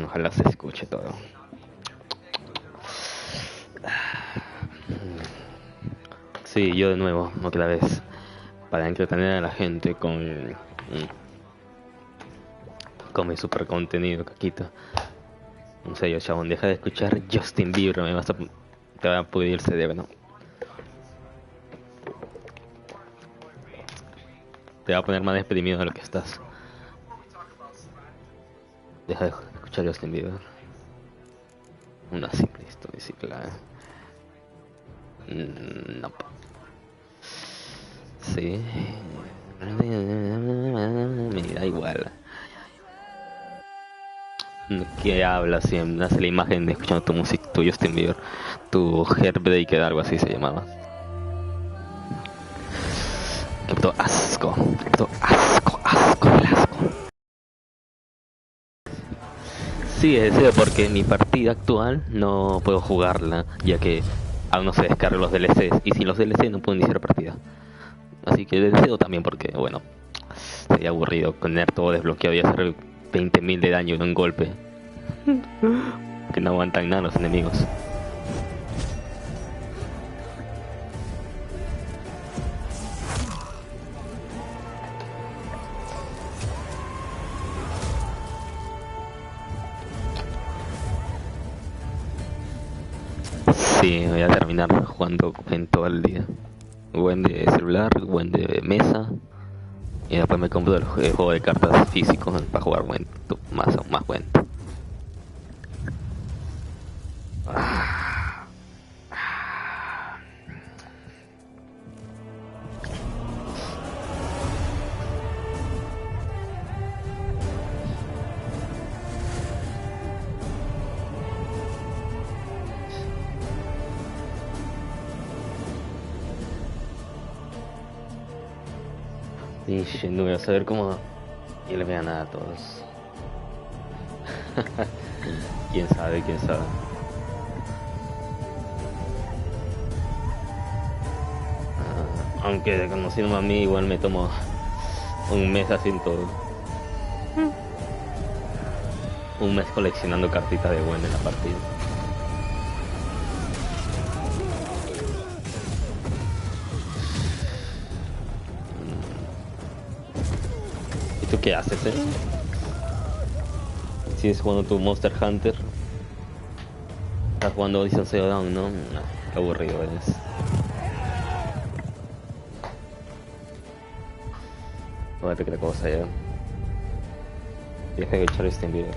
Ojalá se escuche todo. Sí, yo de nuevo, otra vez, para entretener a la gente con mi super contenido, Caquito. En serio, chabón, deja de escuchar Justin Bieber, te va a pudrir el cerebro, ¿no? Te va a poner más deprimido de lo que estás. Deja de escuchar Justin Bieber. Una simple historia, sí, claro. No. Sí. Me da igual. ¿Qué hablas? Si hace la imagen de escuchando tu música, tu Justin Bieber, tu Heartbreaker, algo así se llamaba. Qué puto asco, qué puto asco, asco, el asco. Sí, es porque mi partida actual no puedo jugarla, ya que aún no se descargan los DLCs, y sin los DLC no puedo iniciar partida. Así que deseo también porque, bueno, sería aburrido tener todo desbloqueado y hacer 20.000 de daño en un golpe. Que no aguantan nada los enemigos. Sí, voy a terminar jugando en todo el día. Buen de celular, buen de mesa. Y después me compro el juego de cartas físico para jugar más bueno. Y no voy a saber cómo y le voy a ganar a todos. Quién sabe, quién sabe. Aunque conociendo a mí igual me tomo un mes haciendo todo. Un mes coleccionando cartitas de buena en la partida. ¿Y tú qué haces, ¿Sigues jugando tu Monster Hunter? ¿Estás jugando Horizon Zero Dawn, no? Qué aburrido eres. No te creo cosa ya. Deja de echar este video.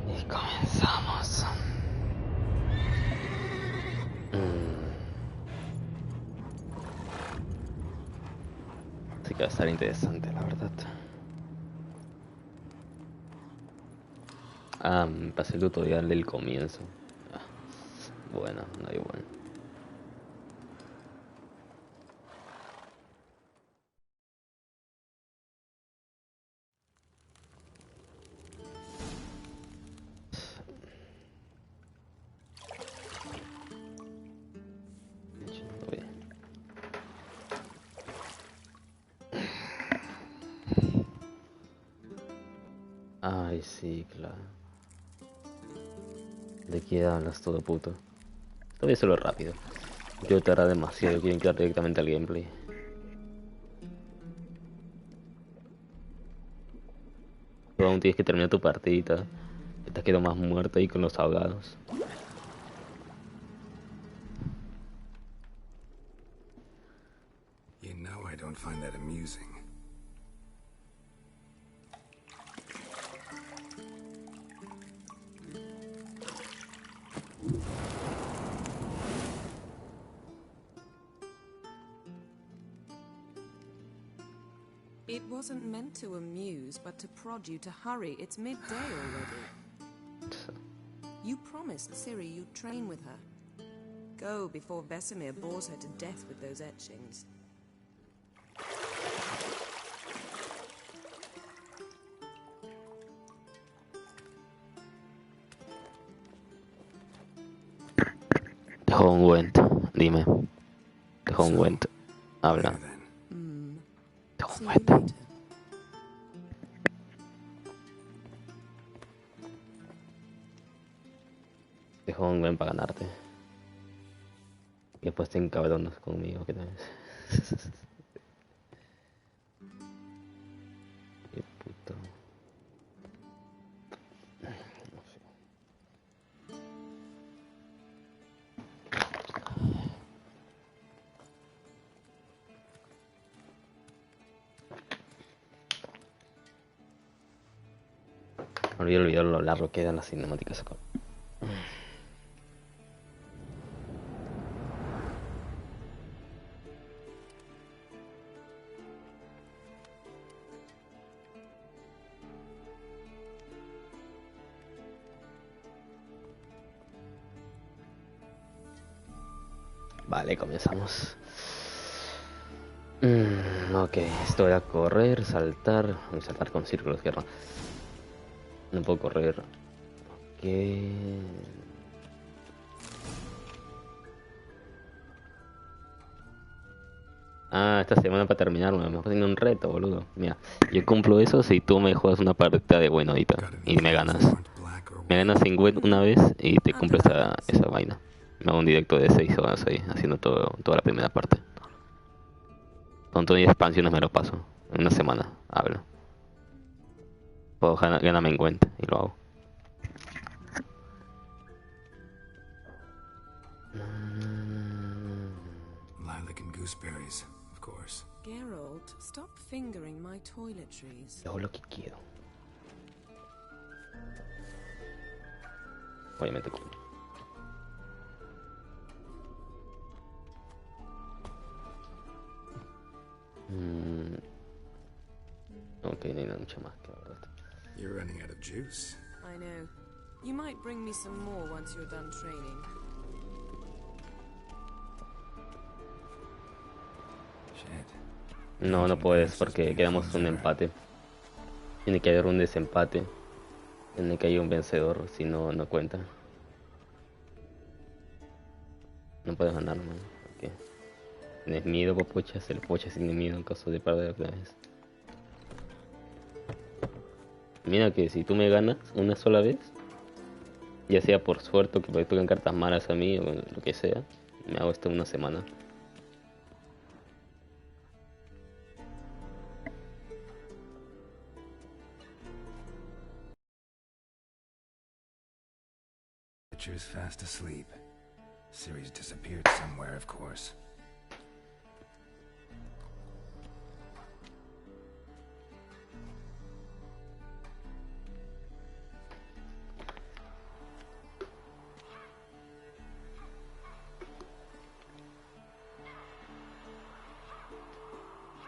Y comenzamos. Así que va a estar interesante, la verdad. Me pasé el tutorial del comienzo. Ah, bueno, no hay bueno. Ay, sí, claro. ¿De qué hablas todo puto? Voy a hacerlo rápido. Yo tarda demasiado, quiero entrar directamente al gameplay. Pero aún tienes que terminar tu partidita. Que te quedo más muerto ahí con los ahogados. You know I don't find that amusing. It wasn't meant to amuse, but to prod you to hurry. It's midday already. You promised Ciri you'd train with her. Go before Vesemir bores her to death with those etchings. Went, dime. Went, habla. There then. See you Went. later. Went para ganarte. Y después te encabronas conmigo, que también. Qué puto. No sé. Me olvidé olvidar lo largo que eran las cinemáticas acá. Vale, comenzamos. Ok, esto era correr, saltar. Saltar con círculos, que no. No puedo correr. Ok. Ah, esta semana para terminar, me estoy poniendo un reto, boludo. Mira, yo cumplo eso si tú me juegas una partida de bueno ahorita Got y any me friends ganas. who aren't black or Me white? ganas sin web una vez y te cumplo esa vaina. Me hago un directo de 6 horas ahí, haciendo toda la primera parte. Con todo y expansiones me lo paso. En una semana, hablo. Puedo ganarme en cuenta y lo hago. Lilac and gooseberries, of course. Geralt, stop fingering my toiletries. Yo hago lo que quiero. Obviamente con... Ok, no hay nada mucho más que hablar. You're running out of juice. I know. You might bring me some more once you're done training. Shit. No, no puedes porque quedamos un empate. Tiene que haber un desempate. Tiene que haber un vencedor, si no, no cuenta. No puedes ganar, man. Ok. ¿Tienes miedo, popochas? El pocha tiene miedo en caso de perder otra vez. Mira que si tú me ganas una sola vez, ya sea por suerte o que me toquen cartas malas a mí o lo que sea, me hago esto en una semana. Witcher's fast asleep. Ciri's disappeared somewhere, of course.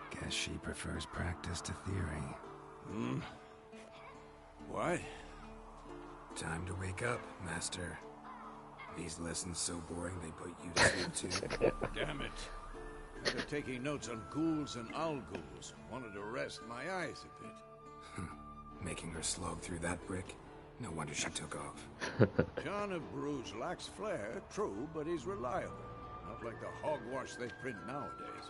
Guess she prefers practice to theory. What? Time to wake up, Master. These lessons so boring they put you to sleep too. Damn it. After taking notes on ghouls and owl ghouls, wanted to rest my eyes a bit. Making her slog through that brick? No wonder she took off. John of Bruges lacks flair, true, but he's reliable. Not like the hogwash they print nowadays.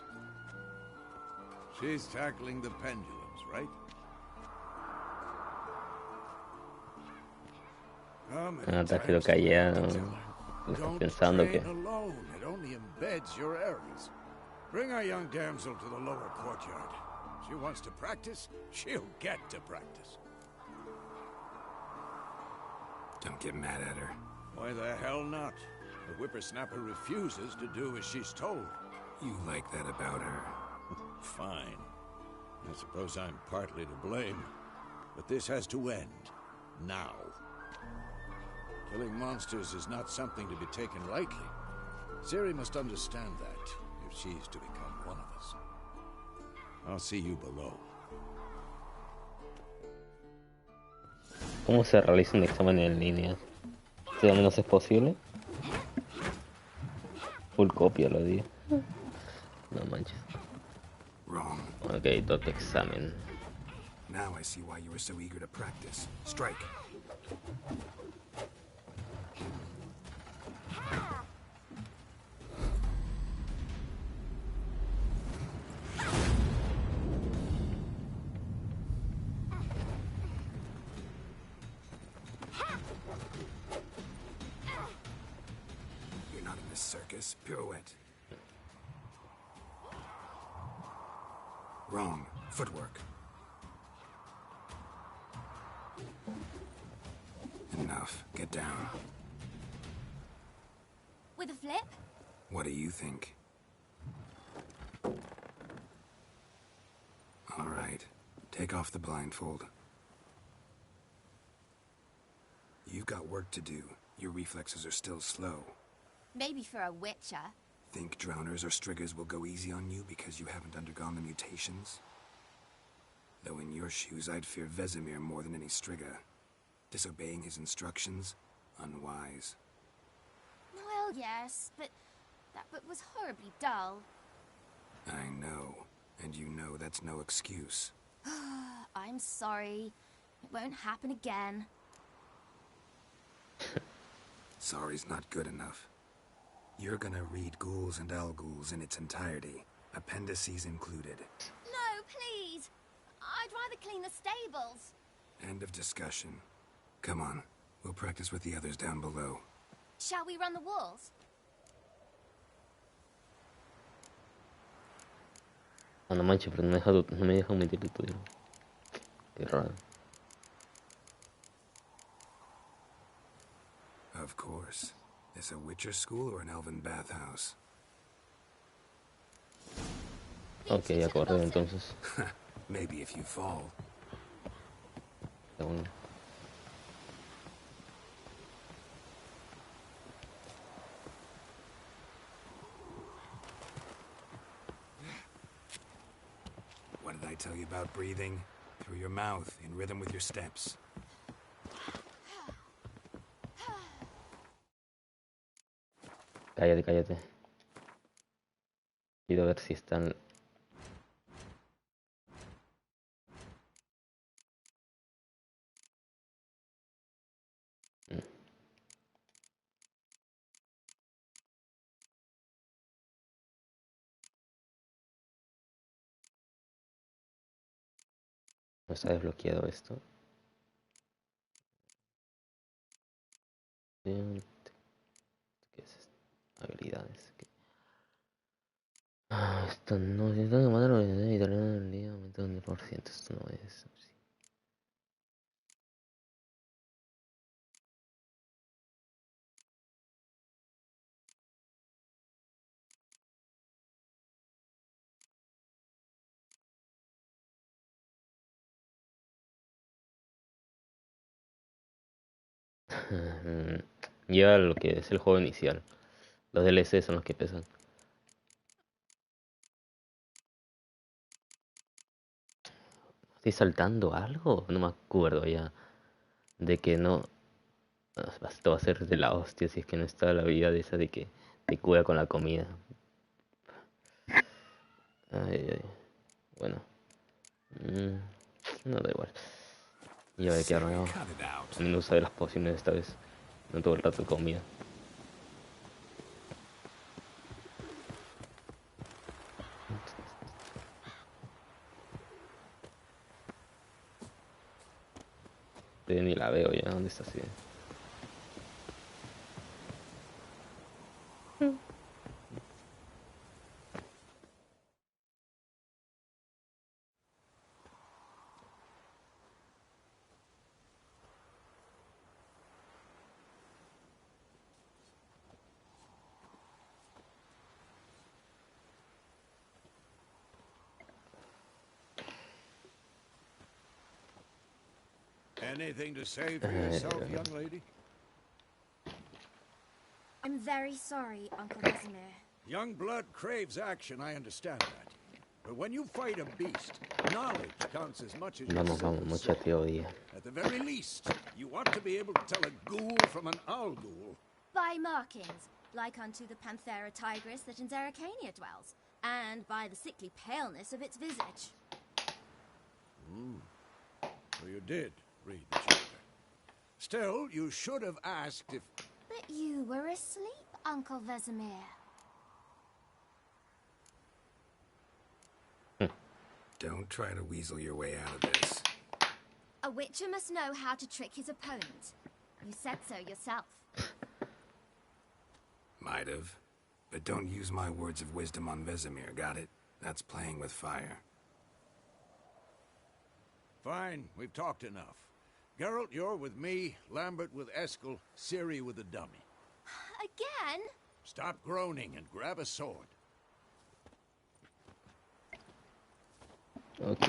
She's tackling the pendulums, right? Hasta que lo callado. Estás Don't pensando que... train alone. It only embeds your errors. Bring our young damsel to the lower courtyard. She wants to practice, she'll get to practice. Don't get mad at her. Why the hell not? The whippersnapper refuses to do as she's told. You like that about her. Fine. I suppose I'm partly to blame. But this has to end. Now. Killing monsters is not something to be taken lightly. Ciri must understand that, if she's to become one of us. I'll see you below. ¿Cómo se realiza un examen en línea? Si al menos es posible. Full copia lo digo. No manches. Wrong. Ok, dot examen. Now I see why you were so eager to practice. Strike. You're not in this circus. Pirouette. Wrong. Footwork. Enough. Get down. With a flip? What do you think? All right. Take off the blindfold. You've got work to do. Your reflexes are still slow. Maybe for a witcher. Think drowners or striggers will go easy on you because you haven't undergone the mutations? Though in your shoes, I'd fear Vesemir more than any strigger. Disobeying his instructions? Unwise. Well, yes, but that book was horribly dull. I know. And you know that's no excuse. I'm sorry. It won't happen again. Sorry's not good enough. You're gonna read Ghouls and Al-Ghouls in its entirety, appendices included. No, please! I'd rather clean the stables. End of discussion. Come on, we'll practice with the others down below. Shall we run the walls? Ah, no manches, pero no me deja meter el tuyo. Qué raro. Of course. Is a Witcher school or an elven bathhouse? Ok, a correr entonces. Maybe if you fall. Segundo. What did I tell you about breathing? Through your mouth, in rhythm with your steps. Cállate, cállate. Quiero ver si están... No está desbloqueado esto. Bien. ¿Qué es esto? Habilidades. Esto no... Si están tomando la habilidad y terminan el día, aumenta un 10%. Esto no es... Lleva lo que es el juego inicial. Los DLC son los que pesan. ¿Estoy saltando algo? No me acuerdo ya. De que no... Esto va a ser de la hostia si es que no está la vida de esa de que te cuida con la comida. Ay, ay. Bueno. No da igual. Ya voy a quedar nuevo. A mí no usaré las pociones esta vez. No todo el rato de comida. Ni la veo ya. ¿Dónde está así? Anything to say for yourself, young lady? I'm very sorry, Uncle Vesemir. Young blood craves action, I understand that. But when you fight a beast, knowledge counts as much as Vamos, your mucha simple soul. teoría. At the very least, you ought to be able to tell a ghoul from an owl ghoul. By markings, like unto the Panthera tigris that in Zerrikania dwells, and by the sickly paleness of its visage. So you did read the chapter. Still, you should have asked if... But you were asleep, Uncle Vesemir. Don't try to weasel your way out of this. A witcher must know how to trick his opponent. You said so yourself. Might have. But don't use my words of wisdom on Vesemir, got it? That's playing with fire. Fine, we've talked enough. Geralt, you're with me, Lambert with Eskel, Ciri with the dummy. Again? Stop groaning and grab a sword. Ok,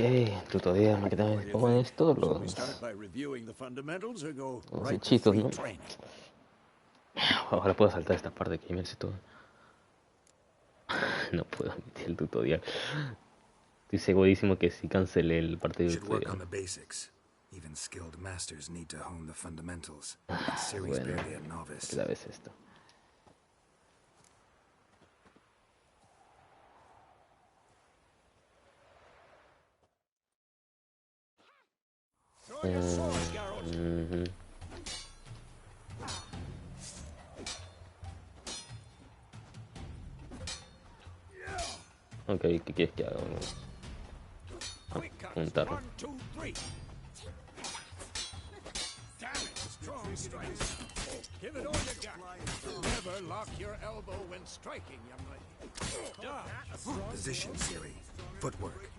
tutorial, que también pongo esto, Shall we los start by reviewing the fundamentals or go los right to hechizos, free ¿no? training? Ahora puedo saltar esta parte que me hace todo. No puedo admitir el tutorial. Estoy segurísimo que si cancelé el parte del Should work on tutorial. the basics. Even skilled masters need to hone the fundamentals. And Ciri's Bueno, barely a novice. la vez esto. Draw your sword, Geralt. Ujú. Ok, ¿qué quieres que haga? Quick cuts. Apuntar. 1, 2, 3. Damn it, strong strikes. Give it all you got. Never lock your elbow when striking, young lady. Dodge. Position, Ciri. Footwork.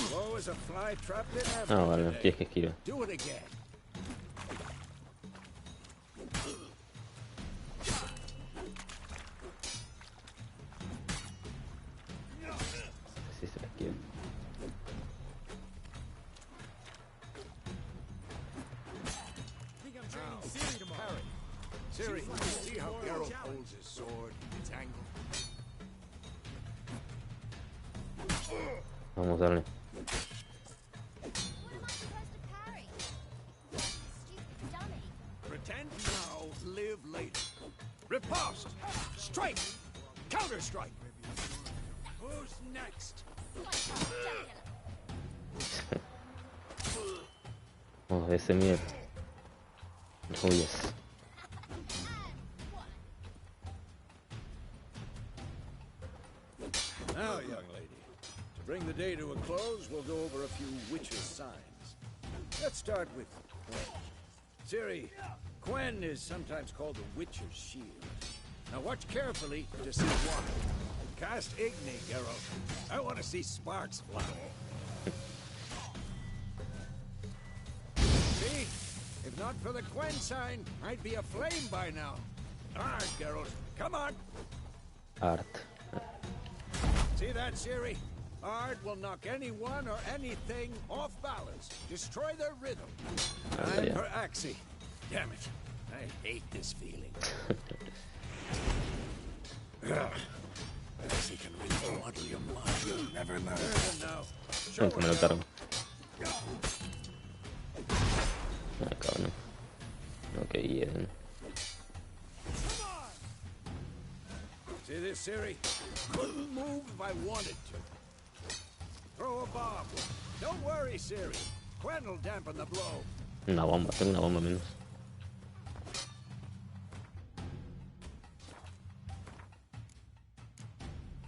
Slow as a fly trapped in Ah, amber vale, today. quieres que esquive. Do it again. Sí, se la esquiva. Parry. Ciri, see how Geralt holds his sword, its angle. Vamos a darle. What am I supposed to parry? Stupid dummy. Pretend now, live later. Riposte! Strike! Counter strike! Who's next? Oh, ese miedo. Oh, yes. Now, young lady, to bring the day to a close, we'll go over a few witches' signs. Let's start with Quen. Ciri, Quen is sometimes called the witcher's shield. Now watch carefully to see why. Cast Igni, Geralt. I want to see sparks fly. See? If not for the Quen sign, I'd be aflame by now. All right, Geralt, come on. Art. See that, Ciri? Art will knock anyone or anything off balance. Destroy their rhythm. Time yeah. for Axie. Damn it. I hate this feeling. Ugh. Axie can really muddle your mind. You'll never learn. Now, show No, que me lo her cargo. Ah, cabrón. Ok, Eden. See this, Ciri? Couldn't move if I wanted to. Throw a bomb. Don't worry, Ciri. Quen will dampen the blow. Una bomba, tengo una bomba menos.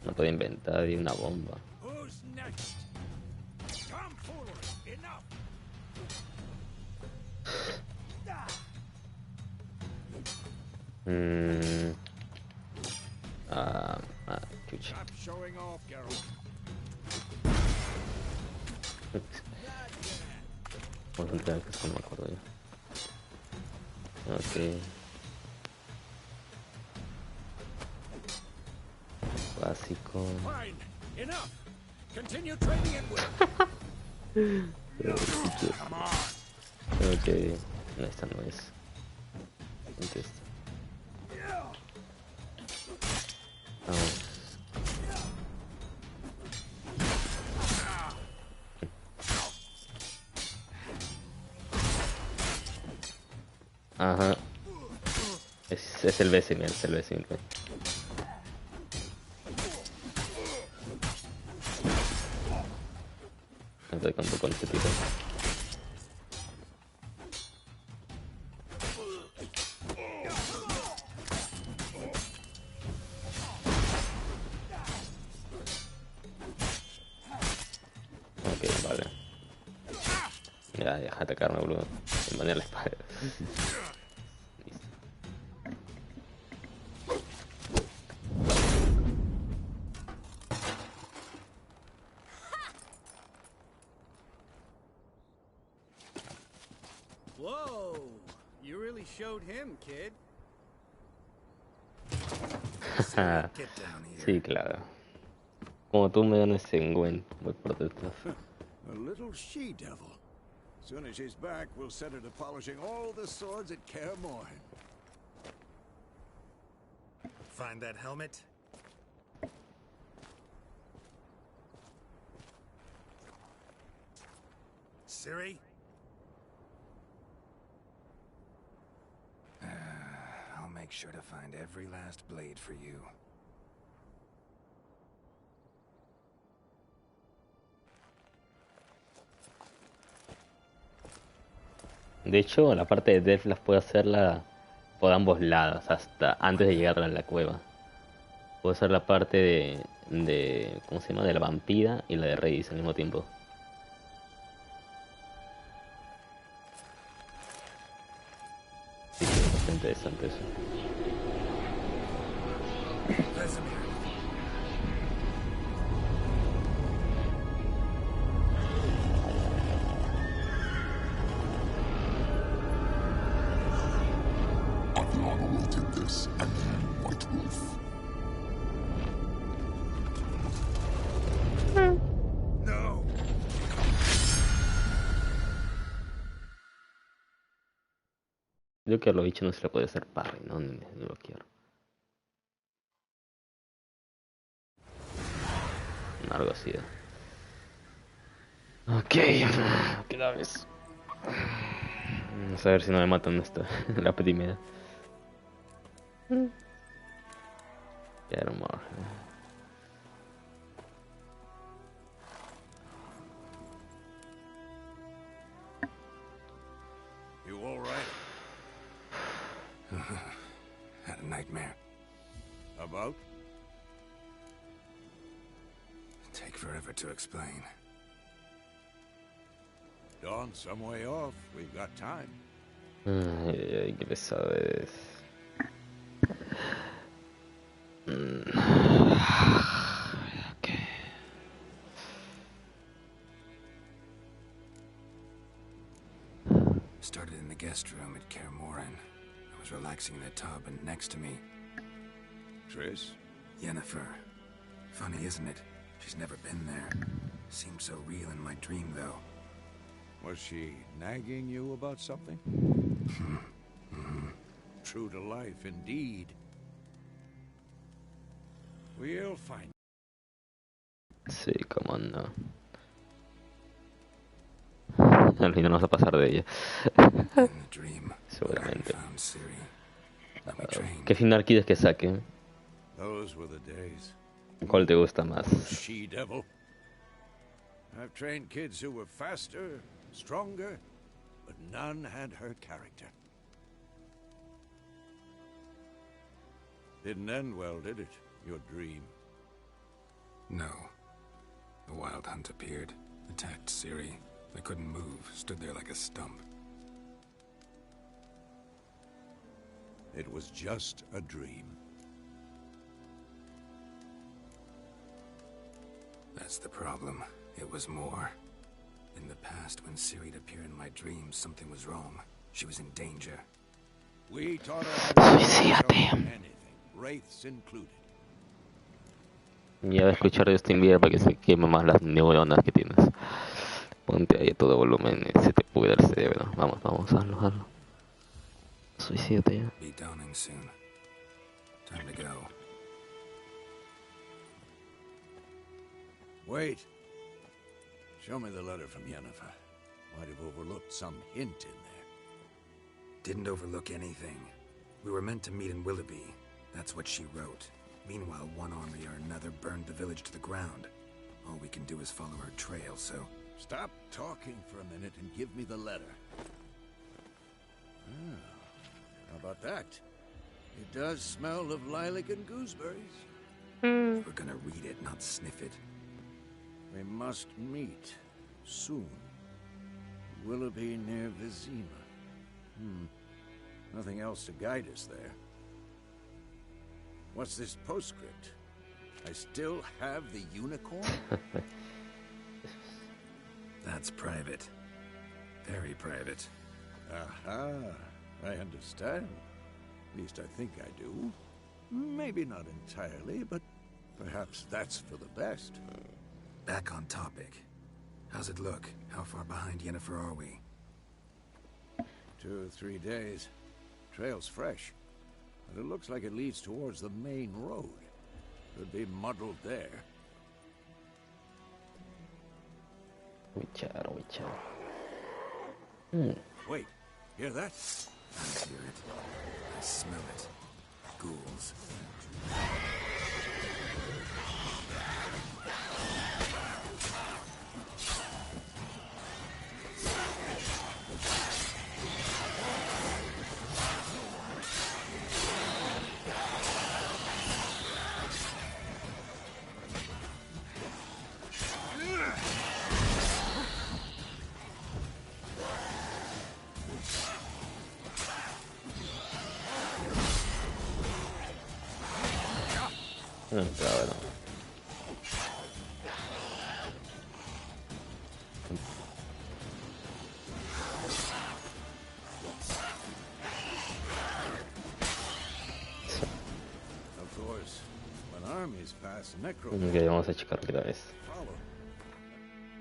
No puedo inventar y una bomba. Who's next? Tomfoolery. Enough. Chucha. Stop showing off, Geralt. Vamos a entrar que eso no me acuerdo ya. Ok. Básico. Fine. Enough. Continue training at will. Come on. Ok. No, esta no es. ¿Dónde está? Vamos. Ajá. Es el Vesemir, es el Vesemir. No te conto con este tipo. Ok, vale. Ya, deja de atacarme, boludo. De manera la espada. Whoa! You really showed him, kid. Get down here. Sí, claro. Como tú me ganes en Gwen, voy por detrás. A little she-devil. Soon as she's back, we'll set her to polishing all the swords at Kaer Morhen. Find that helmet? Ciri? I'll make sure to find every last blade for you. De hecho, la parte de Death las puedo hacerla por ambos lados, hasta antes de llegar a la cueva. Puedo hacer la parte de ¿cómo se llama? De la vampira y la de Reyes al mismo tiempo. Sí, es interesante eso. Vesemir. Athlana will take this, and then White Wolf. No! Creo que a lo dicho no se le puede hacer parry, no, no lo quiero. Algo así. Ok, queda vez. Vamos a ver si no me matan esta, la primera. Kaer Morhen. You all right? Had a nightmare. About? Take forever to explain. Dawn's some way off. We've got time. Ay, qué pesado es. Ok. Started in the guest room at Kaer Morhen. I was relaxing in a tub, and next to me, Triss? Yennefer. Funny, isn't it? She's never been there. Seemed so real in my dream, though. Was she nagging you about something? True to life, indeed. We'll find. Sí, cómo no. Al final vamos a pasar de ella. In the dream, Seguramente. I found Ciri. Let me train. ¿Qué final quieres que saque? Those were the days. ¿Cuál te gusta más? She-devil. I've trained kids who were faster, stronger, but none had her character. Didn't end well, did it? Your dream. No. The Wild Hunt appeared, attacked Ciri. I couldn't move, stood there like a stump. It was just a dream. That's the problem. It was more. In the past, when Ciri'd appear in my dreams, something was wrong. She was in danger. We taught her how to Suicídate. anything, wraiths included. Ya voy a escuchar Justin Bieber para que se queme más las neuronas que tienes. Ponte ahí a todo volumen y se te pudre el cerebro. Vamos, vamos, hazlo. Suicídate ya. Be dawning soon. Time to go. Wait. Show me the letter from Yennefer. Might have overlooked some hint in there. Didn't overlook anything. We were meant to meet in Willoughby. That's what she wrote. Meanwhile, one army or another burned the village to the ground. All we can do is follow her trail, so... Stop talking for a minute and give me the letter. Ah, how about that? It does smell of lilac and gooseberries. We're gonna read it, not sniff it. We must meet soon. Willoughby near Vizima. Nothing else to guide us there. What's this postscript? I still have the unicorn? That's private. Very private. Aha, I understand. At least I think I do. Maybe not entirely, but perhaps that's for the best. Back on topic. How's it look? How far behind Yennefer are we? 2 or 3 days. Trail's fresh, but it looks like it leads towards the main road. Could be muddled there. Witcher. Wait, hear that? I hear it. I smell it. Ghouls. Claro. Of course, when armies pass necro, Ok, vamos a checar otra vez. follow.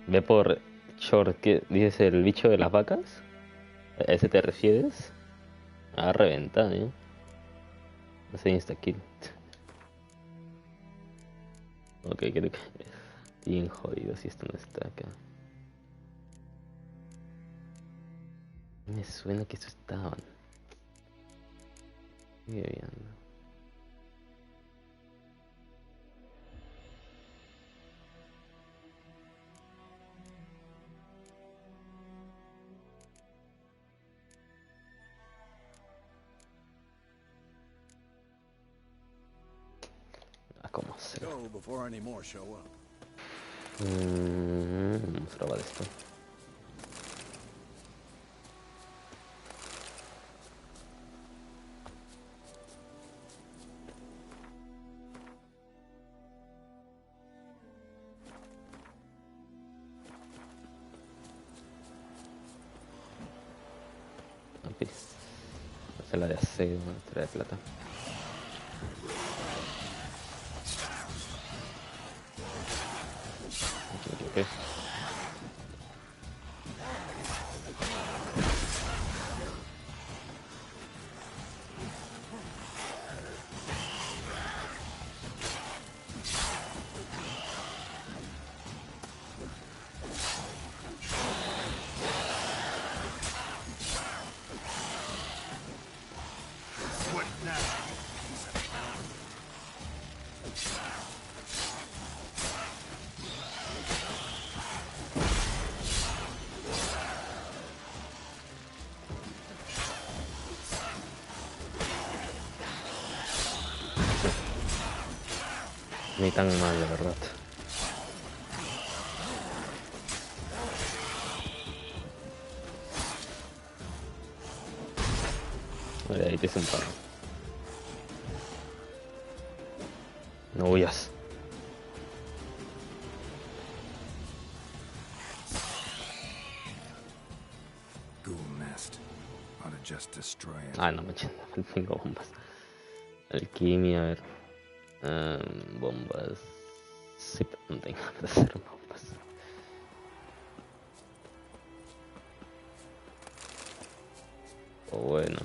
Ve por short, ¿qué dices? ¿El bicho de las vacas? ¿A ese te refieres? Ah, reventa, no sé, insta-kill. Ok, creo que bien jodido si esto no está acá. Me suena que esto estaban. Sigue viendo. ¿Cómo se Go before any more show up. vamos a probar esto. Ok. Hacer la de acero, la de plata. Okay. What now? Ni tan mal, la verdad. Vale, ahí te hice un paro. No huyas. Ghoul nest. Ought to just destroy it. Ah, no manches, no tengo bombas. Alquimia, a ver. Bombas. Sí, no tengo para hacer bombas. O bueno.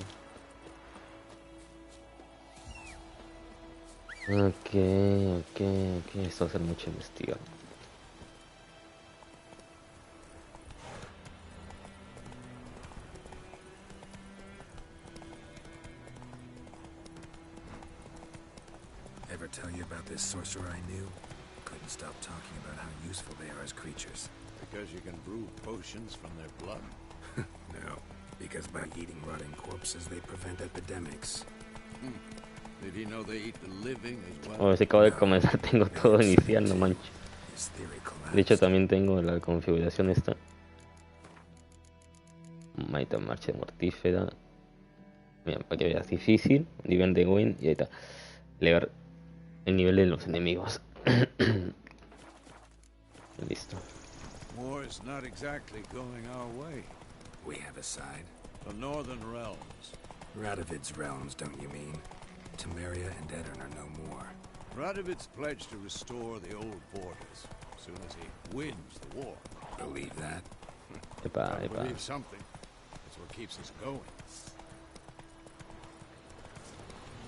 Ok. Esto va a ser mucho investigar. ever tell you about this sorcerer I knew? Couldn't stop talking about how useful they are as creatures. Because you can brew potions from their blood? No, because by eating rotting corpses, they prevent epidemics. Did he know they eat the living as well? Bueno, si acabo de comenzar, tengo todo inicial, no manches. His theory De hecho, collapsed. también tengo la configuración esta. Maita marcha mortífera. Mira, para que veas, difícil, nivel de win, y ahí está. Leer el nivel de los enemigos. Listo. War's not exactly going our way. We have a side. The Northern Realms. Radovid's realms, don't you mean? Temeria and Edirn are no more. Radovid's pledged to restore the old borders as soon as he wins the war. Believe that? Epa, I epa. believe something. That's what keeps us going.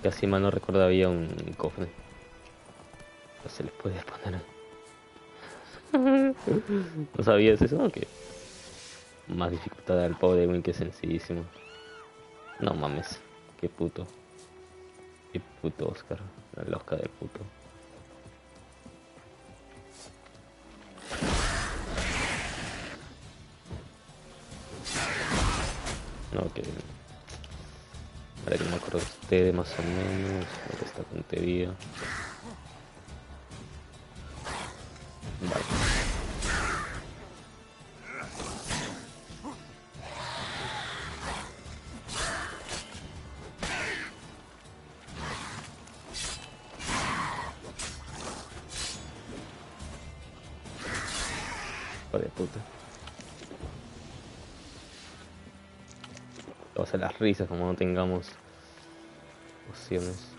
Casi mal no recuerdo, había un cofre. No se les puede poner. ¿No sabías eso? Ok. Más dificultad al pobre Win, que es sencillísimo. No mames. Qué puto. Qué puto Oscar. El Oscar de puto. No, que... Para que me acuerdo de ustedes más o menos. De esta tontería. Vale. Hijo de puta. Vamos a las risas como no tengamos opciones.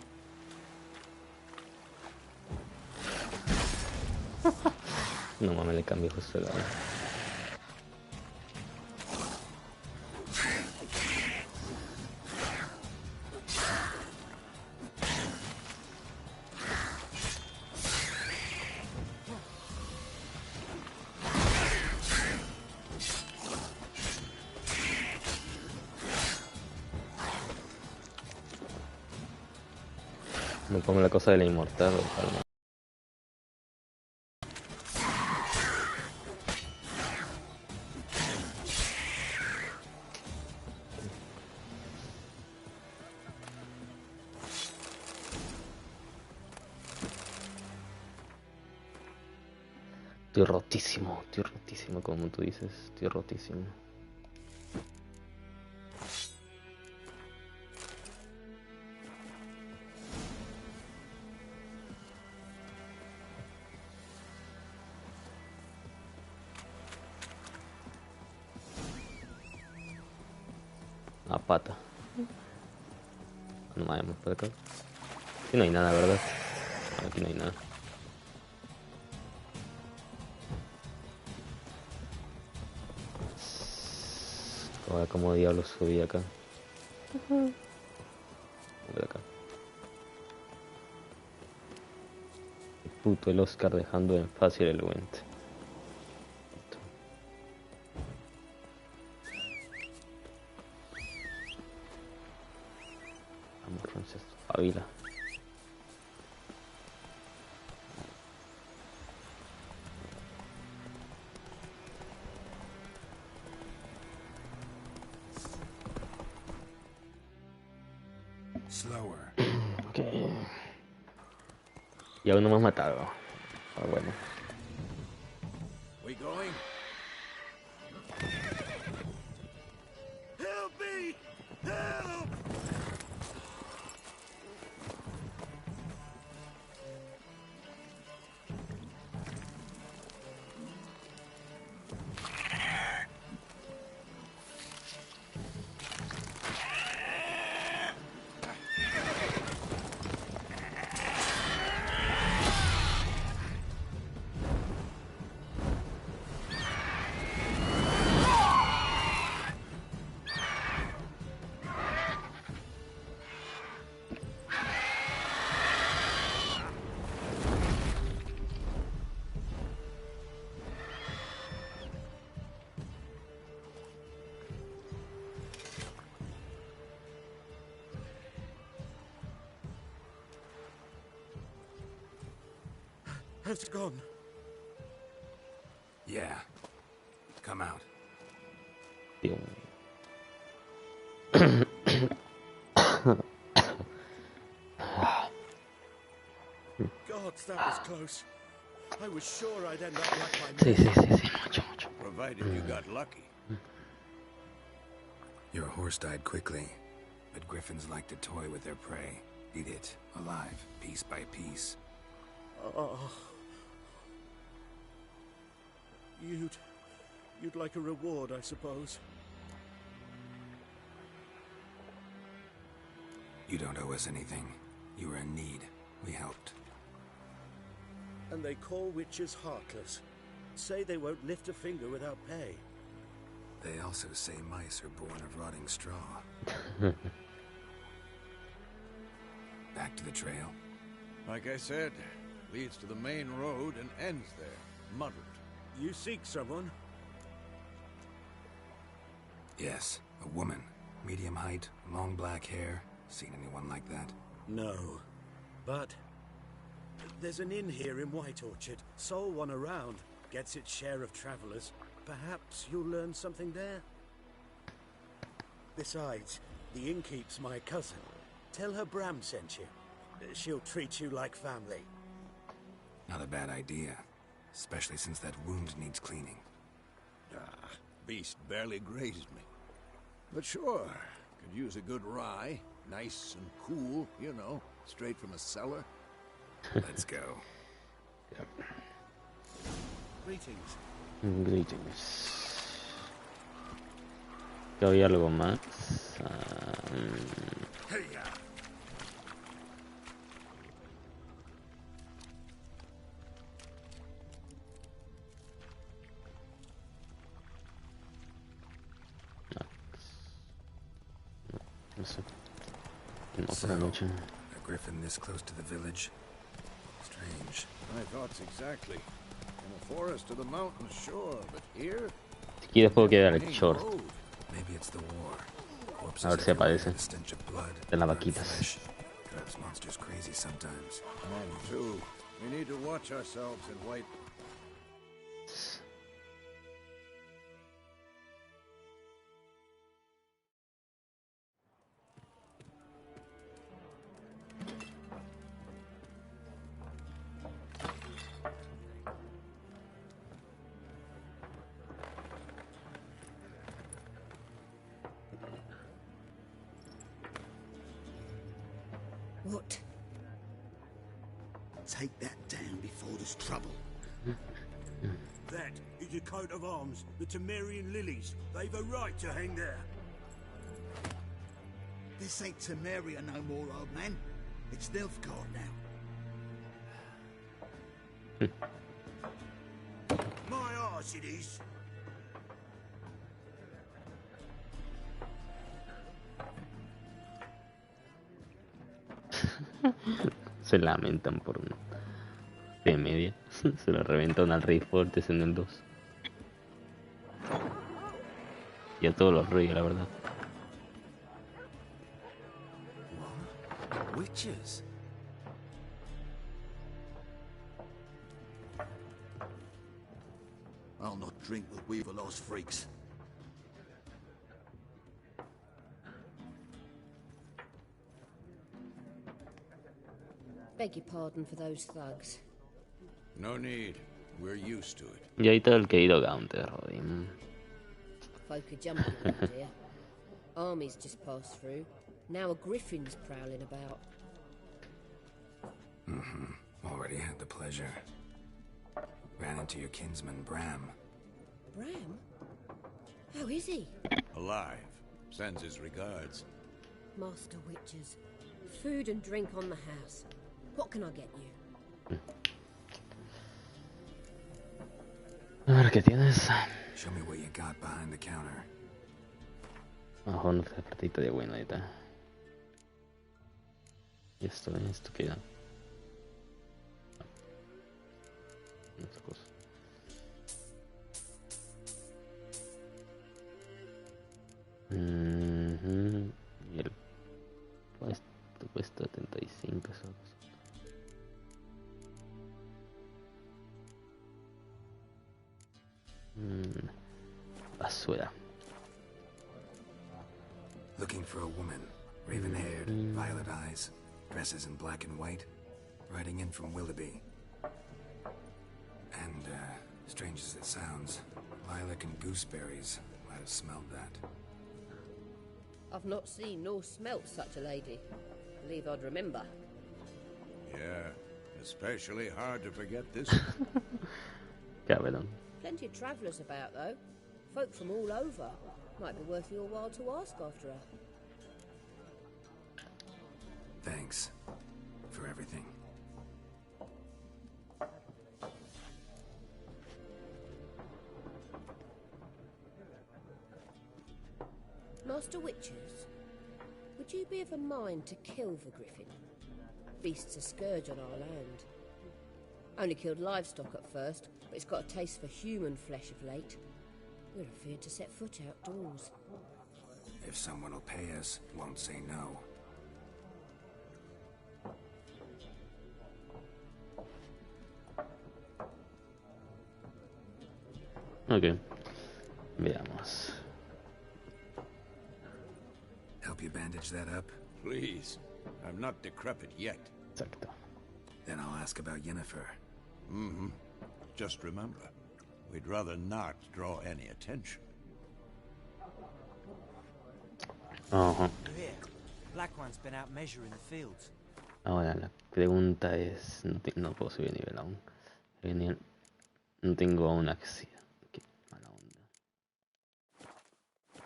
No mames, le cambié justo la... Me pongo la cosa de la inmortal, calma. Estoy rotísimo como tú dices, estoy rotísimo. A pata. No vayamos por acá. Aquí no hay nada, ¿verdad? Aquí no hay nada. Ahora como diablos subí acá. Por acá. El puto el Oscar dejando en fácil el Gwent. Vamos, Frances, pavila. Slower. Ok. Y aún no me has matado. Ah, bueno. We going? Help me! Help! has gone. Yeah. Come out. Tío. Gods, that was close. I was sure I'd end up like my Sí, sí, sí, sí, mucho, mucho. Provided you got lucky. Your horse died quickly, but griffins like to toy with their prey. Eat it, alive, piece by piece. Oh. You'd like a reward, I suppose. You don't owe us anything. You were in need. We helped. And they call witches heartless. Say they won't lift a finger without pay. They also say mice are born of rotting straw. Back to the trail. Like I said, leads to the main road and ends there, muddled. You seek someone? Yes, a woman. Medium height, long black hair. Seen anyone like that? No. But there's an inn here in White Orchard. Sole one around. Gets its share of travelers. Perhaps you'll learn something there. Besides, the innkeep's my cousin. Tell her Bram sent you. She'll treat you like family. Not a bad idea. Especially since that wound needs cleaning. Ah, beast barely grazed me. But sure, could use a good rye. Nice and cool, you know, straight from a cellar. Let's go. Greetings. Greetings. ¿Que había algo más? No sé. No, por la noche. A griffin this close to the village? Strange. My thoughts exactly. In the forest or the mountains, sure, but here? Si quieres puedo quedar el short. Maybe it's the war. Corpses A ver si everywhere, aparece. the stench of blood, De las burnt vaquitas. flesh. Drives monsters crazy sometimes. Mine too. We need to watch ourselves in White. What? Take that down before there's trouble. That is a coat of arms, the Temerian lilies. They've a right to hang there. This ain't Temeria no more, old man. It's Nilfgaard now. My arse it is. Se lamentan por un de media. Se lo reventan al Rey Fortes en el 2. Y a todos los reyes, la verdad. What? Witches? I'll not drink with Weaverlaw's freaks. Beg your pardon for those thugs. No need. We're used to it. Y ahí está el querido Gaunter, Rodin. Folk are jumping around here. Armies just passed through. Now a griffin's prowling about. Already had the pleasure. Ran into your kinsman, Bram. Bram? How is he? Alive. Sends his regards. Master Witches. Food and drink on the house. What can I get you? A ver, ¿qué tienes? Show me what you got behind the counter. Abajo una ofertita de buena, ahí está. Y esto queda. Esta cosa. Y el puesto cuesta 75 pesos. Basura. Looking for a woman, raven-haired, violet eyes, dresses in black and white, riding in from Willoughby. And, strange as it sounds, lilac and gooseberries might have smelled that. I've not seen nor smelt such a lady. Believe I'd remember. Yeah, especially hard to forget this. Cabrón. Plenty of travellers about, though. Folk from all over. Might be worth your while to ask after her. Thanks for everything. Master Witchers, would you be of a mind to kill the griffin? Beast's a scourge on our land. Only killed livestock at first, but it's got a taste for human flesh of late. We're afeard to set foot outdoors. If someone will pay us, won't say no. Ok. Veamos. Help you bandage that up? Please. I'm not decrepit yet. Exacto. Then I'll ask about Yennefer. Mm-hmm. Just remember, we'd rather not draw any attention. Ajá. Here, Black One's been out measuring the fields. Ahora la pregunta es, no puedo subir nivel aún. Genial. No tengo aún acción. Qué mala onda.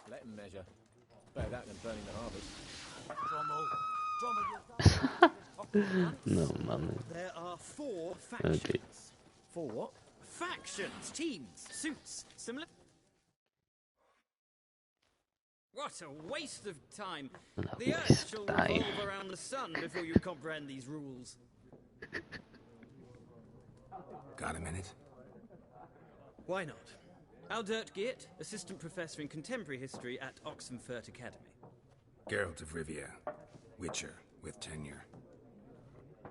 Let him measure. Better that than burning the harvest. No mames. There are 4 factions. Okay. 4 what? Factions, teams, suits, similar. What a waste of time. The Earth shall revolve around the sun before you comprehend these rules. Got a minute? Why not? Aldert Geert, Assistant Professor in Contemporary History at Oxenfurt Academy. Geralt of Rivia, Witcher, with tenure.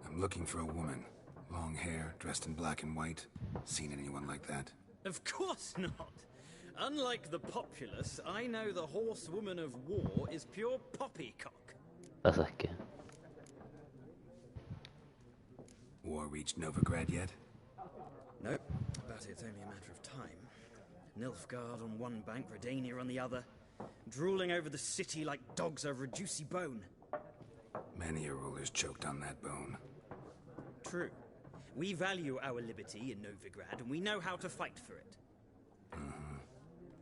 I'm looking for a woman. Long hair, dressed in black and white. Seen anyone like that? Of course not. Unlike the populace, I know the horsewoman of war is pure poppycock. Pasa es que... War reached Novigrad yet? Nope, but it's only a matter of time. Nilfgaard on one bank, Redania on the other, drooling over the city like dogs over a juicy bone. Many a ruler's choked on that bone. True. We value our liberty in Novigrad, and we know how to fight for it.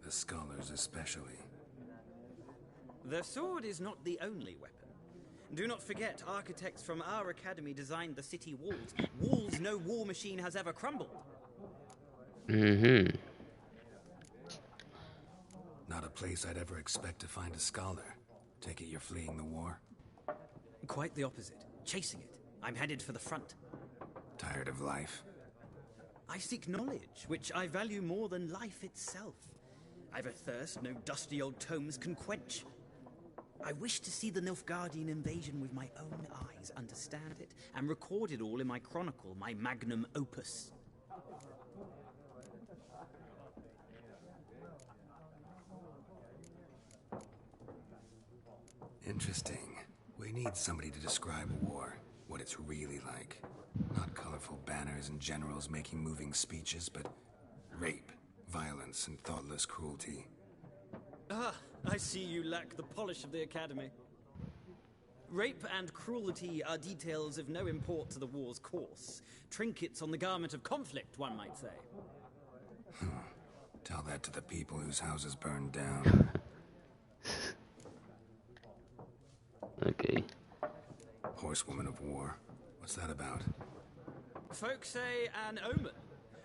The scholars especially. The sword is not the only weapon. Do not forget, architects from our academy designed the city walls. Walls no war machine has ever crumbled. Mm-hmm. Not a place I'd ever expect to find a scholar. Take it you're fleeing the war? Quite the opposite. Chasing it. I'm headed for the front. Tired of life? I seek knowledge, which I value more than life itself. I've a thirst no dusty old tomes can quench. I wish to see the Nilfgaardian invasion with my own eyes, understand it, and record it all in my chronicle, my magnum opus. Interesting. We need somebody to describe war, what it's really like. Not colorful banners and generals making moving speeches, but rape, violence, and thoughtless cruelty. Ah, I see you lack the polish of the academy. Rape and cruelty are details of no import to the war's course. Trinkets on the garment of conflict, one might say. Tell that to the people whose houses burned down. Okay. Horsewoman of War. What's that about? Folk say an omen.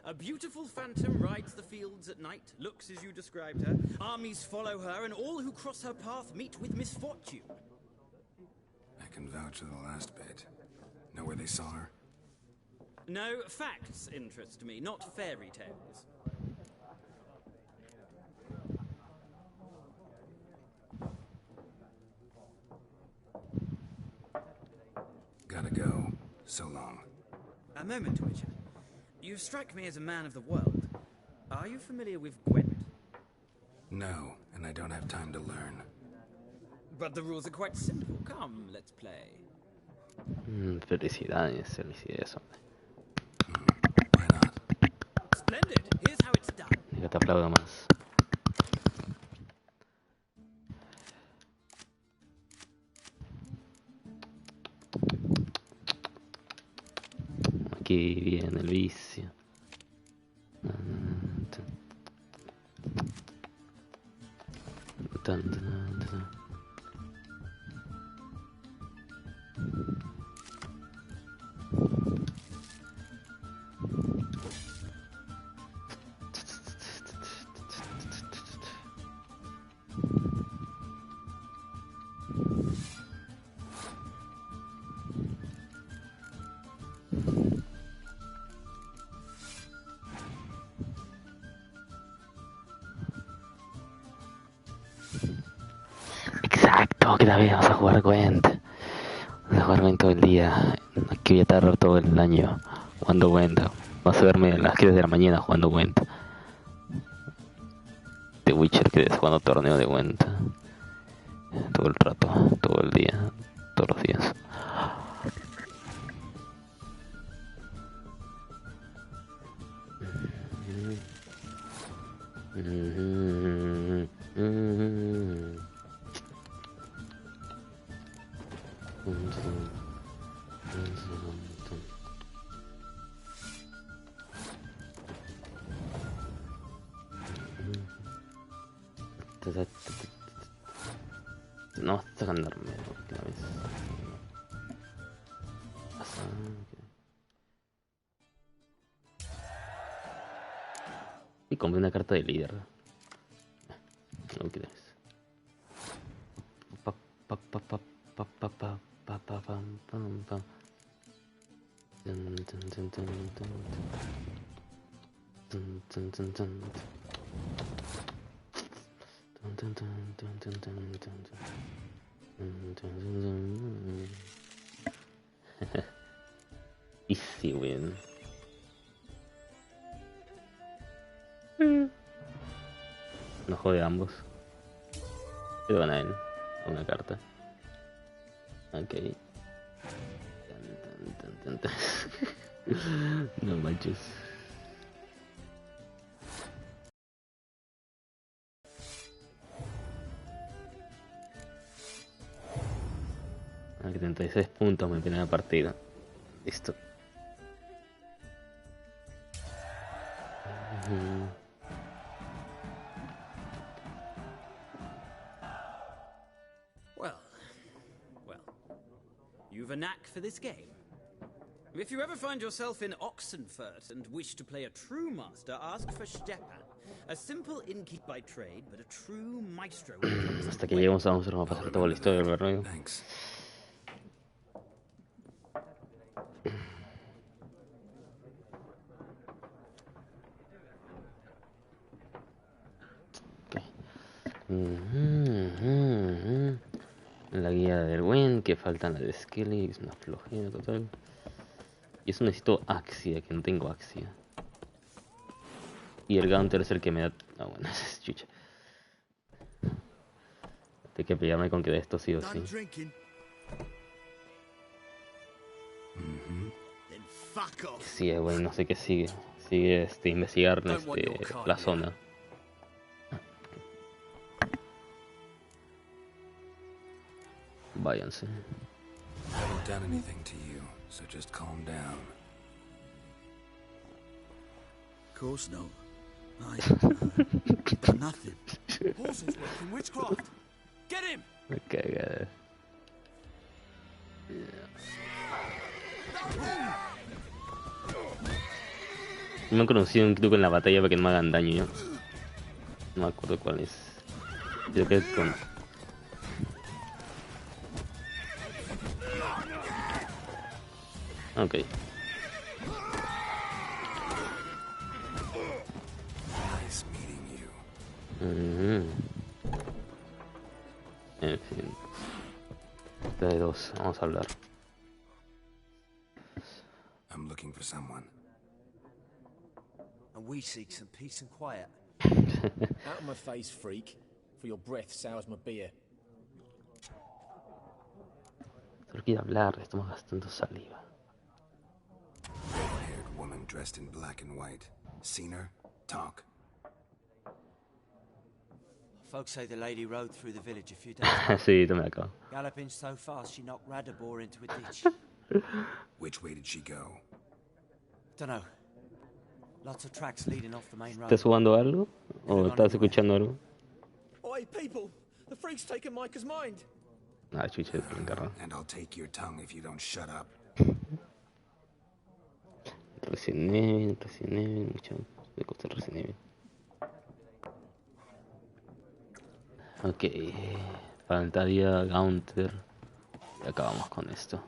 A beautiful phantom rides the fields at night, looks as you described her. Armies follow her, and all who cross her path meet with misfortune. I can vouch for the last bit. Know where they saw her? No, facts interest me, not fairy tales. Gotta go. So long. A moment, Witcher. You strike me as a man of the world. Are you familiar with Gwent? No, and I don't have time to learn. But the rules are quite simple. Come, let's play. Felicidades, felicidades, hombre. Why not? Splendid. Here's how it's done. Digo, te aplaudo más. Aquí viene el vicio. Exacto, que también vamos a jugar Gwent. Vamos a jugar Gwent todo el día. Aquí voy a estar todo el año jugando Gwent. Vas a verme a las 3 de la mañana jugando Gwent. The Witcher, que es jugando torneo de Gwent. Todo el rato, todo el día, todos los días. No, está ganarme la vez. Y compré una carta de líder. No quieres. Easy win. No jode ambos. Le van a él a una carta. Ok. No manches. Ah, 36 puntos en primera partida. Listo. Well, you've a knack for this game. If you ever find yourself in Oxenfurt and wish to play a true master, ask for Stepan. A simple innkeep by trade, but a true maestro. Hasta que lleguemos vamos a pasar toda la historia del barrio. La guía del Gwent, que faltan la de Skelly, es una flojera total. Y eso necesito Axia, que no tengo Axia. Y el Gaunter es el que me da... Ah, bueno, es chucha. Tengo que pelearme con que de esto sí o sí. Sí, bueno, no sé qué sigue. Sigue investigar la zona. Váyanse. I haven't done anything to you, so just calm down. Of course not. I've done nothing. Horses working witchcraft. Get him! Me caga. No he conocido un truco en la batalla para que no me hagan daño. No me acuerdo cuál es. Creo que es con... Ok. Nice meeting you. En fin. De dos, vamos a hablar. I'm looking for someone. And we seek some peace and quiet. Out of my face, freak. For your breath sours my beer. Solo quiero hablar, estamos gastando saliva. Red-haired woman dressed in black and white. Seen her? Talk. Folks say the lady rode through the village a few days ago. Sí, toma acá. Galloping so fast she knocked Radabor into a ditch. Which way did she go? Dunno. Lots of tracks leading off the main road. ¿Estás jugando algo? ¿O estás escuchando algo? Oi, people! The freak's taken Micah's mind! Ah, chucha, encargado. And I'll take your tongue if you don't shut up. Resident Evil, mucho de cosas Resident Evil. Ok, faltaría Gaunter. Y acabamos con esto.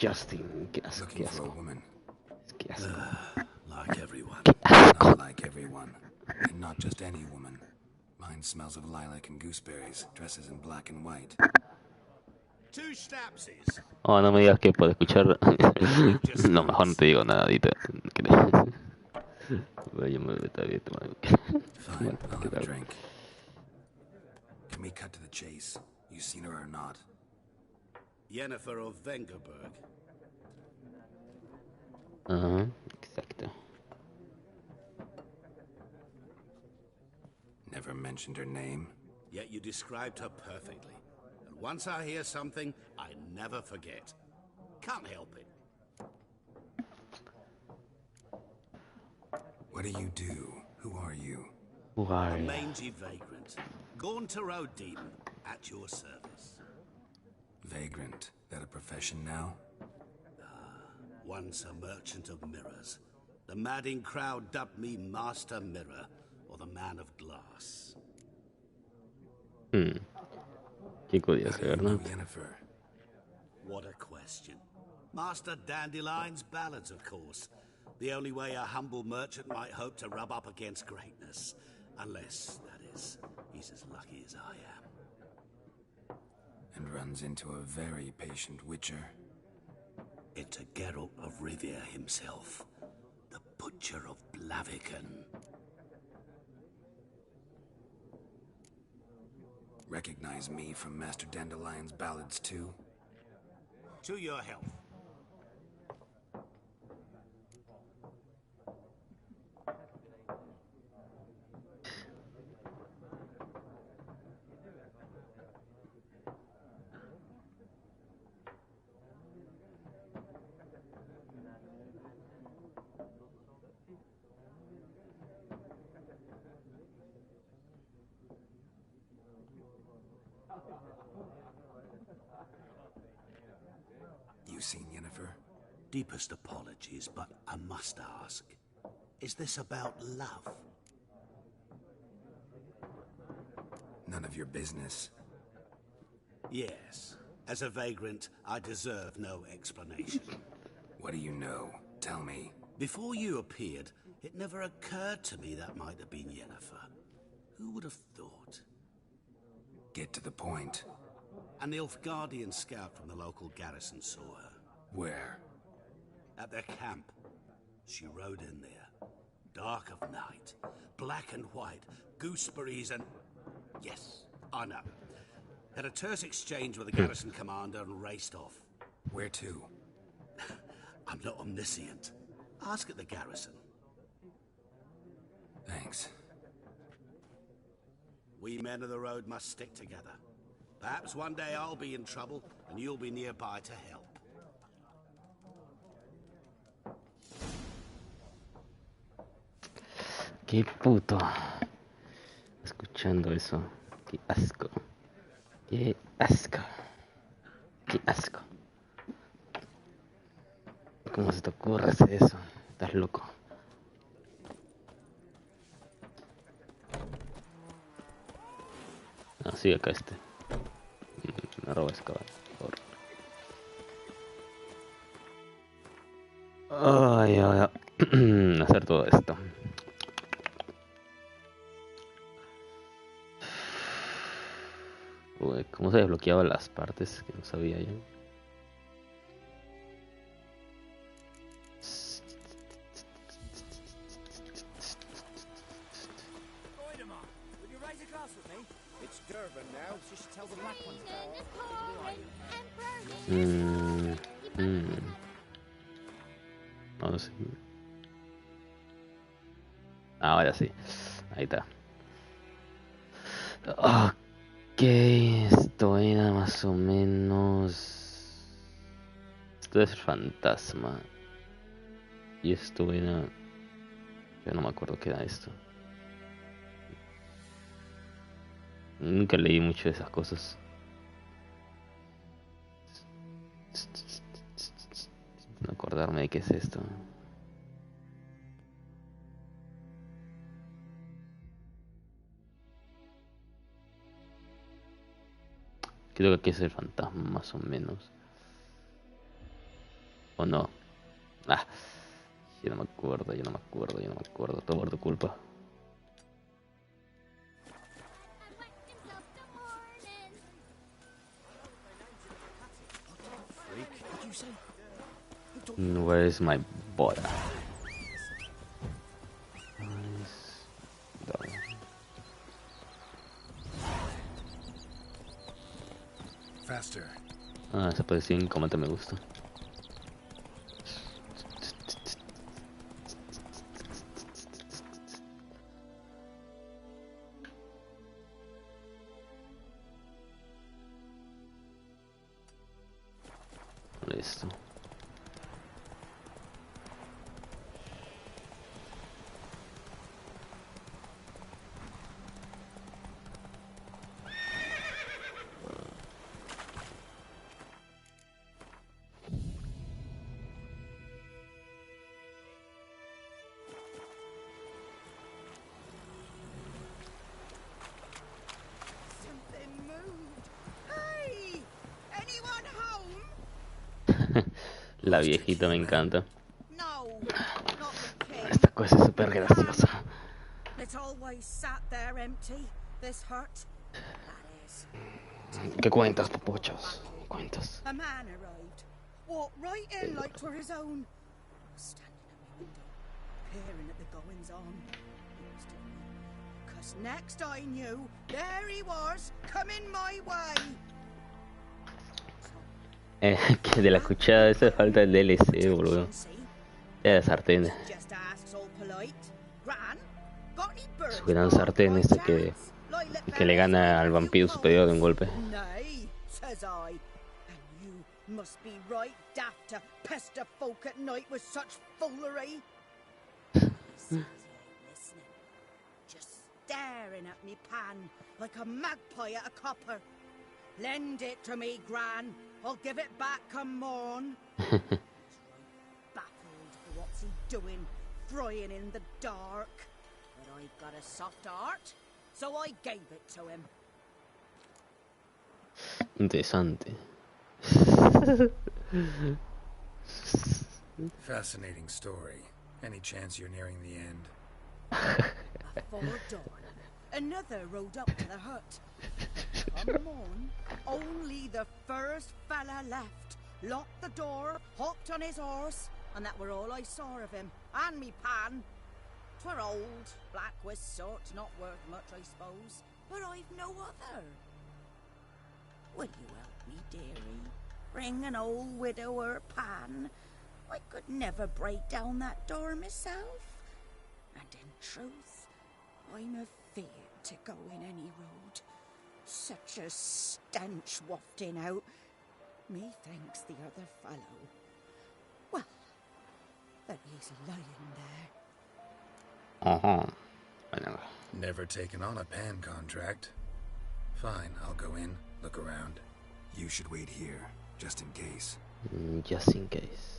Justin, qué asco, qué asco. Qué asco. Like everyone. Qué asco. Not like everyone. And not just any woman. Mine smells of lilac and gooseberries, dresses in black and white. Two Snapsies. Oh, no me digas que puedo escuchar. No, mejor no te digo nada, Dita. Vaya, está bien, Fine, I'll have a drink. Can we cut to the chase? You seen her or not? Yennefer of Vengerberg. Ajá, exacto. Never mentioned her name. Yet you described her perfectly. And once I hear something, I never forget. Can't help it. What do you do? Who are you? Who are A you? mangy vagrant. Gaunter O'Deaton, at your service. Vagrant. That a profession now? Once a merchant of mirrors. The madding crowd dubbed me Master Mirror, or the Man of Glass. Qué curioso, ¿verdad? Yennefer. What a question. Master Dandelion's ballads, of course. The only way a humble merchant might hope to rub up against greatness. Unless, that is, he's as lucky as I am. And runs into a very patient witcher. Into Geralt of Rivia himself. The Butcher of Blaviken. Recognize me from Master Dandelion's ballads too? To your health. You seen Yennefer? Deepest apologies, but I must ask. Is this about love? None of your business. Yes. As a vagrant, I deserve no explanation. What do you know? Tell me. Before you appeared, it never occurred to me that might have been Yennefer. Who would have thought? Get to the point. An Nilfgaardian scout from the local garrison saw her. Where? At their camp. She rode in there. Dark of night. Black and white. Gooseberries and... Yes, I know. Had a terse exchange with the garrison commander and raced off. Where to? I'm not omniscient. Ask at the garrison. Thanks. We men of the road must stick together. Perhaps one day I'll be in trouble and you'll be nearby to help. Qué puto. Escuchando eso. Qué asco. Qué asco. Qué asco. ¿Cómo se te ocurre hacer eso? Estás loco. Ah, sí, acá este. Me roba ese caballo, por favor. Ay, hacer todo esto. Uy, ¿cómo se desbloqueaban las partes que no sabía yo? No sé. Ahora sí. Ahí está. Ok, esto era más o menos... Esto es fantasma. Y esto era... Yo no me acuerdo qué era esto. Nunca leí mucho de esas cosas. No acordarme de qué es esto. Creo que aquí es el fantasma, más o menos. ¿O no? Ah, yo no me acuerdo, todo por tu culpa. Where is my Bora? Faster. Esa posición como te me gusta. Listo. La viejita me encanta. Esta cosa es súper graciosa. ¿Qué cuentas, popochos? ¿Qué cuentas? A man arrived. Walked right in like 'twere his own. Standing at my window, peering at the goings on. Cause next I knew, there he was, coming my way. Que de la cuchara esa falta el DLC, boludo. Ya de sartén. Su gran sartén ese que le gana al vampiro superior de un golpe. Must be right daft to pester folk at night with such foolery. Just staring at me pan like a magpie at a copper. Lend it to me, Gran. I'll give it back come morn. Baffled, what's he doing, frying in the dark? But I've got a soft heart, so I gave it to him. Interesante. Fascinating story. Any chance you're nearing the end? Before dawn, another rode up to the hut. Come on, only the first fella left. Locked the door, hopped on his horse, and that were all I saw of him. And me pan. 'Twere old, black with sort, not worth much, I suppose. But I've no other. Will you help me, dearie? Bring an old widower pan. I could never break down that door myself. And in truth, I'm afeard to go in any road. Such a stench wafting out. Methinks the other fellow. Well, that he's lying there. Never taken on a pan contract. Fine, I'll go in, look around. You should wait here, just in case. Just in case.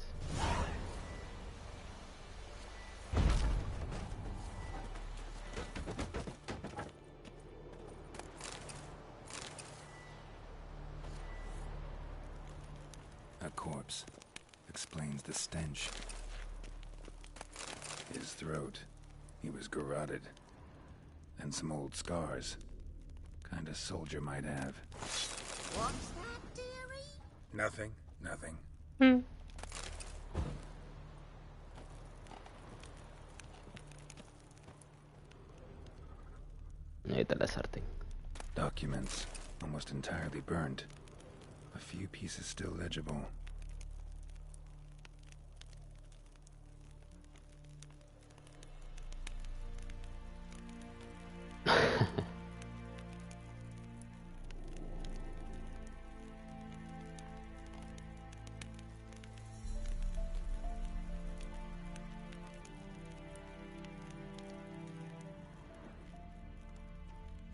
A corpse. Explains the stench. His throat. He was garroted. And some old scars. Kind of soldier might have. What's that, dearie? Nothing, nothing. Ahí está la sartén. Doc documents, almost entirely burned. A few pieces still legible.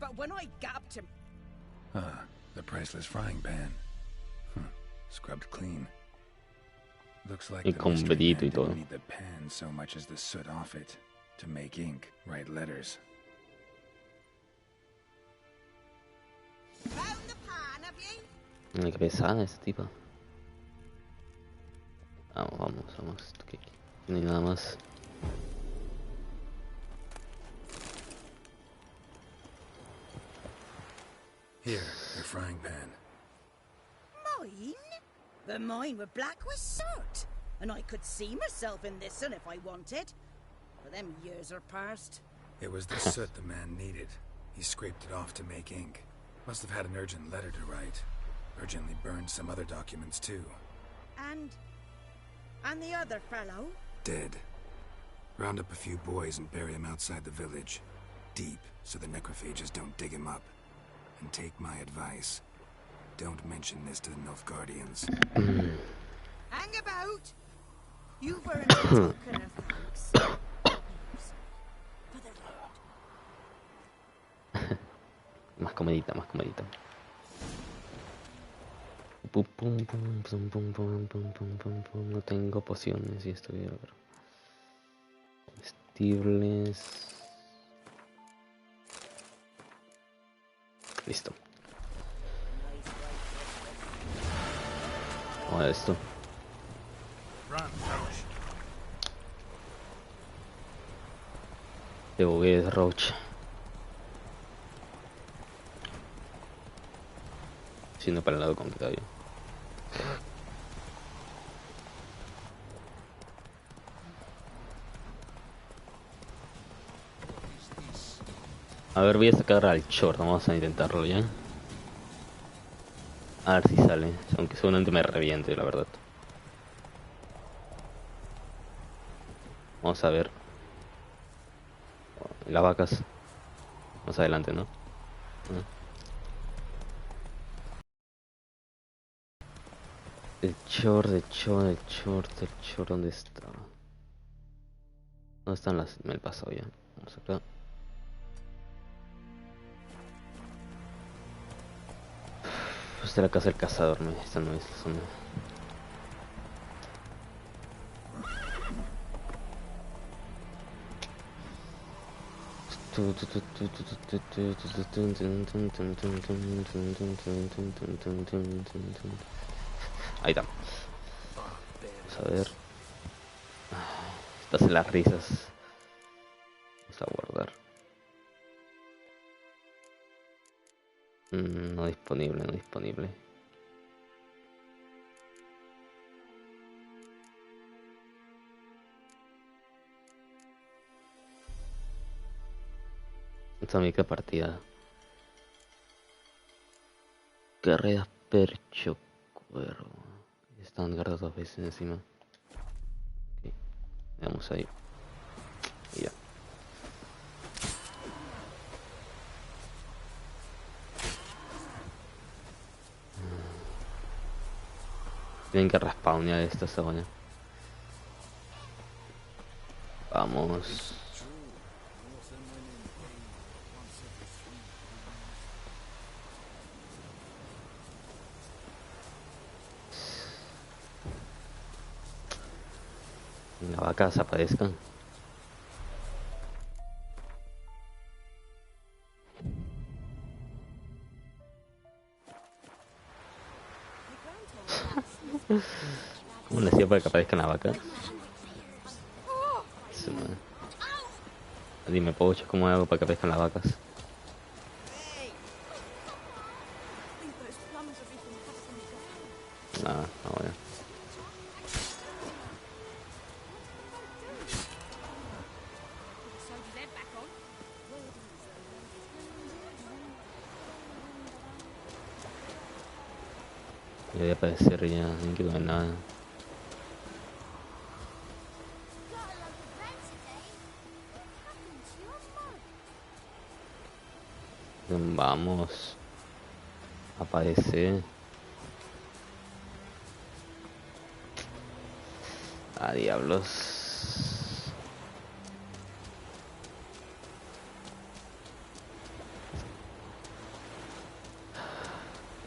But when I gapped him... Ah, the priceless frying pan. Scrubbed clean. Looks like Y the con mystery brillito man y todo. didn't need the pan so much as the soot off it to make ink, write letters. Found the pan, have you? Ay, qué pesada esa tipa. Vamos. Que no hay nada más. Here, your frying pan. Mine? But mine were black with soot. And I could see myself in this one if I wanted. But them years are past. It was the soot the man needed. He scraped it off to make ink. Must have had an urgent letter to write. Urgently burned some other documents too. And the other fellow? Dead. Round up a few boys and bury him outside the village. Deep, so the necrophages don't dig him up. And take my advice. Don't mention this to the Nilfgaardians. Hang about! You've earned a token of thanks. For the road. Más comedita. No tengo pociones y esto voy a ver. Comestibles. Listo. Vamos a esto. Te bugué, Roach. Siendo para el lado contrario. A ver, voy a sacar al short, vamos a intentarlo ya. A ver si sale, aunque seguramente me reviente, la verdad. Vamos a ver. Las vacas. Más adelante, ¿no? El short, ¿dónde está? ¿Dónde están las? Me he pasado ya. Vamos acá. Esta es la casa del cazador, ¿no? Esta no es la zona. Ahí está. Vamos a ver. Estas son las risas. Vamos a guardar. No disponible. Esta mica partida. Carreras percho cuervo. Están guardados dos veces encima. Okay. Veamos ahí. Y ya. Tienen que respawnear esta zona. Vamos. La vaca desaparezcan. ¿Cómo le hacía para que aparezca la vaca? Dime, Pocho, ¿cómo hago para que aparezcan las vacas? Bueno. Debe aparecer ya, no quiero ver nada. Vamos. Aparece. A diablos.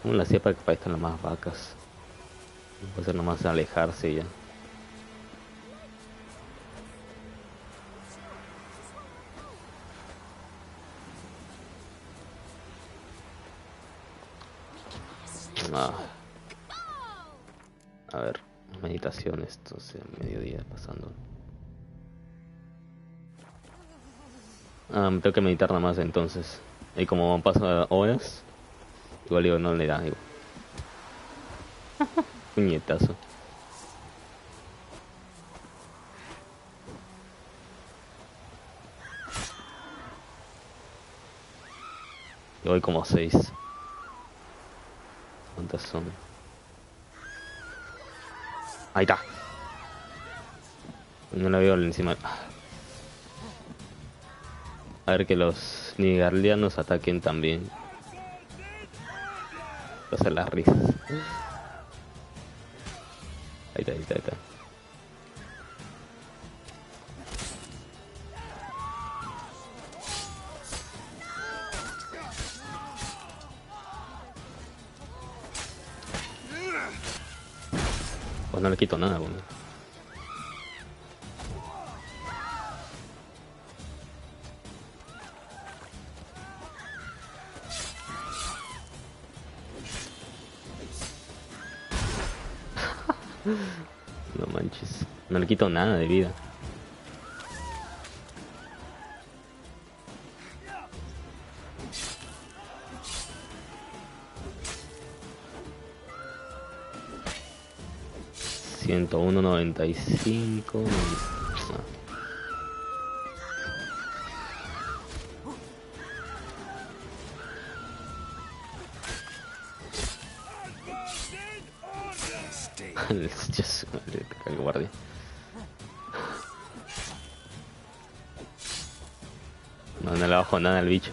¿Cómo lo hacía para que aparezcan las más vacas? Puede ser nomás alejarse ya. Ah. A ver, meditación, esto sea mediodía pasando. Me tengo que meditar nada más entonces. Y como pasan horas, igual digo, no le da, digo. Puñetazo. Y voy como 6. ¿Cuántas son? Ahí está. No la veo encima. A ver que los nigarlianos ataquen también. Va a hacer las risas. Ahí está, ahí está, ahí está. Pues no le quito nada, bueno. No manches, no le quito nada de vida. $101.95. El guardia. No le bajo nada al bicho.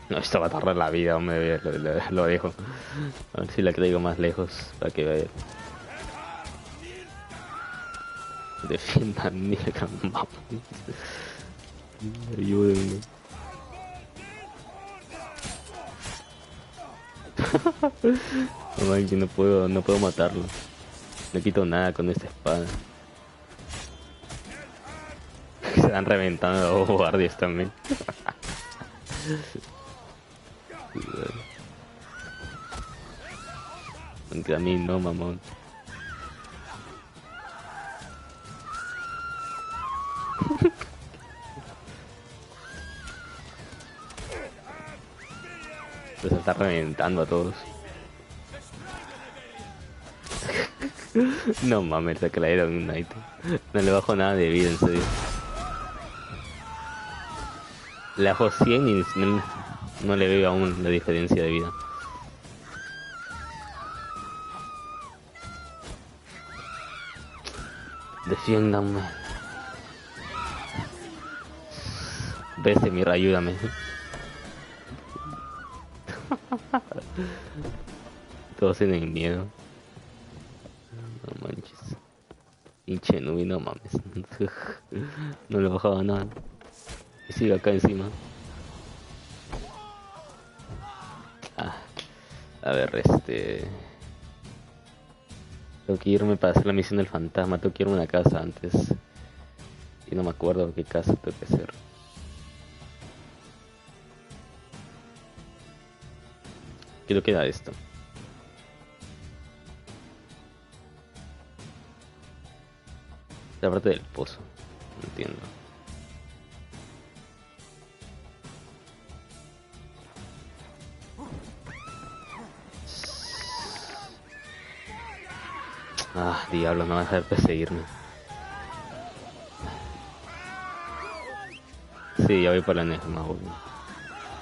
No, esto va a tardar la vida, hombre, lo dejo. A ver si la traigo más lejos para que vaya. Defiendan, ni vamos. Ayúdenme. No manches, no puedo matarlo. No quito nada con esta espada. Se están reventando los guardias también. Contra mí no, mamón. Se está reventando a todos. No mames, se cayeron un Knight. No le bajo nada de vida, en serio. Le bajo 100 y no le veo aún la diferencia de vida. Defiéndanme. Vesemir, ayúdame. Todos tienen miedo. No manches. Pinche Nubi, no mames. No le bajaba nada. Y sigue acá encima. A ver, tengo que irme para hacer la misión del fantasma. Tengo que irme a una casa antes. Y no me acuerdo qué casa tengo que hacer. ¿Qué queda esto? La parte del pozo. No entiendo. Ah, diablo, no va a dejar de perseguirme. Sí, ya voy para la enésima, boludo.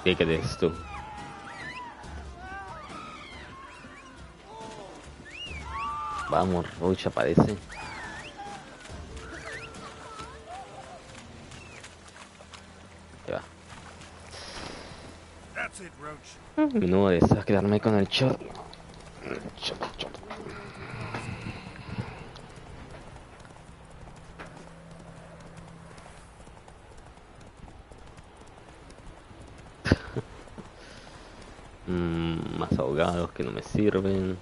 ¿Qué crees tú? Vamos, Roach aparece. Ya va. No deseas quedarme con el short. Más ahogados que no me sirven.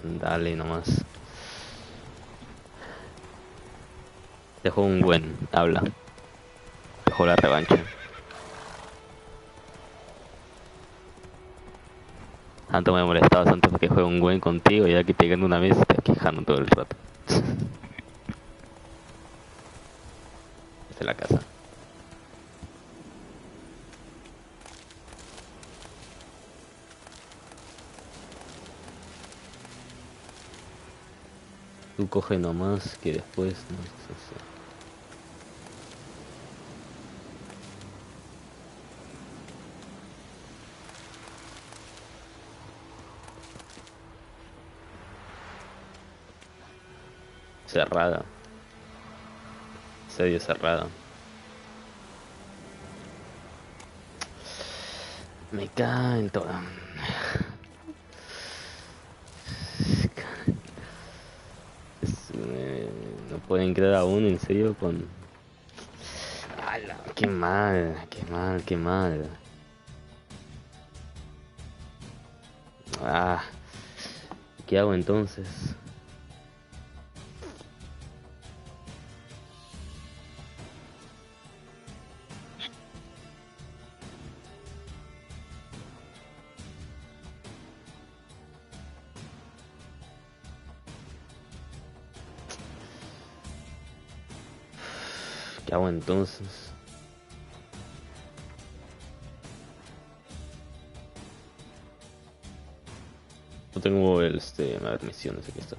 Dale nomás. Dejó un buen, habla. Dejó la revancha. Tanto me ha molestado antes porque juegue un buen contigo y ya que te gano una vez te quejando todo el rato. Esta es la casa. Tú coge nomás que después no sé. Cerrada. Sedio cerrada. Me caen todas. No pueden creer a uno en serio con... ¡Hala! ¡Qué mal! ¡Qué mal! ¡Qué mal! Ah, ¿qué hago entonces? ¿Qué hago entonces? No tengo el a ver, misiones, aquí está.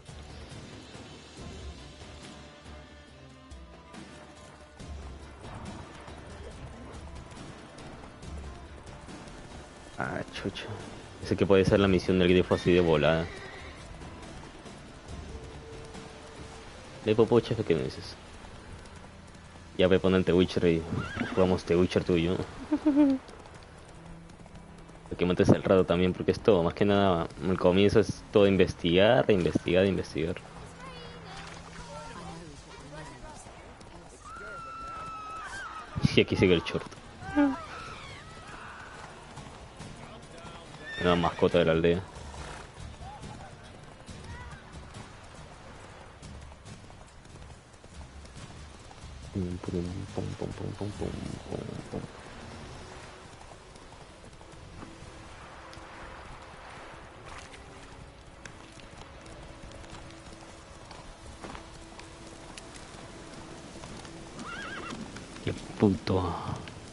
Ah, chucha. Ese que puede ser la misión del grifo así de volada. Popocha, ¿qué me dices? Ya voy a poner The Witcher y jugamos The Witcher tú y yo. Que mates el rato también, porque es todo, más que nada, el comienzo es todo investigar, investigar. Y aquí sigue el short. Una mascota de la aldea.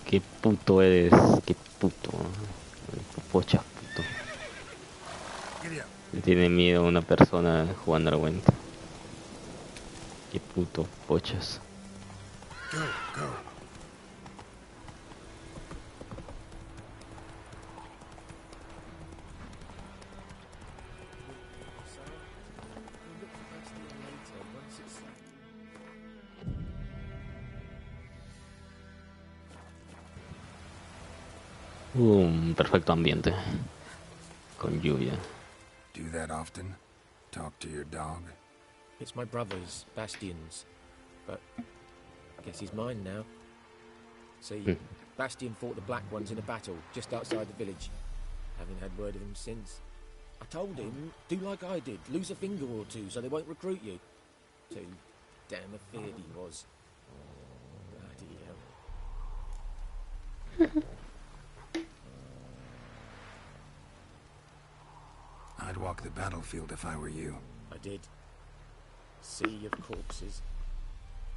Qué puto eres, qué puto, pocha puto. Le tiene miedo a una persona jugando al Gwent. Qué puto pochas. Un perfecto ambiente con lluvia. Do that often? Talk to your dog? It's my brother's, Bastion's, but I guess he's mine now. See, Bastion fought the Black Ones in a battle just outside the village. Haven't had word of him since. I told him, do like I did, lose a finger or two so they won't recruit you. Too damn afeard he was. Bloody hell. I'd walk the battlefield if I were you. I did. Sea of corpses.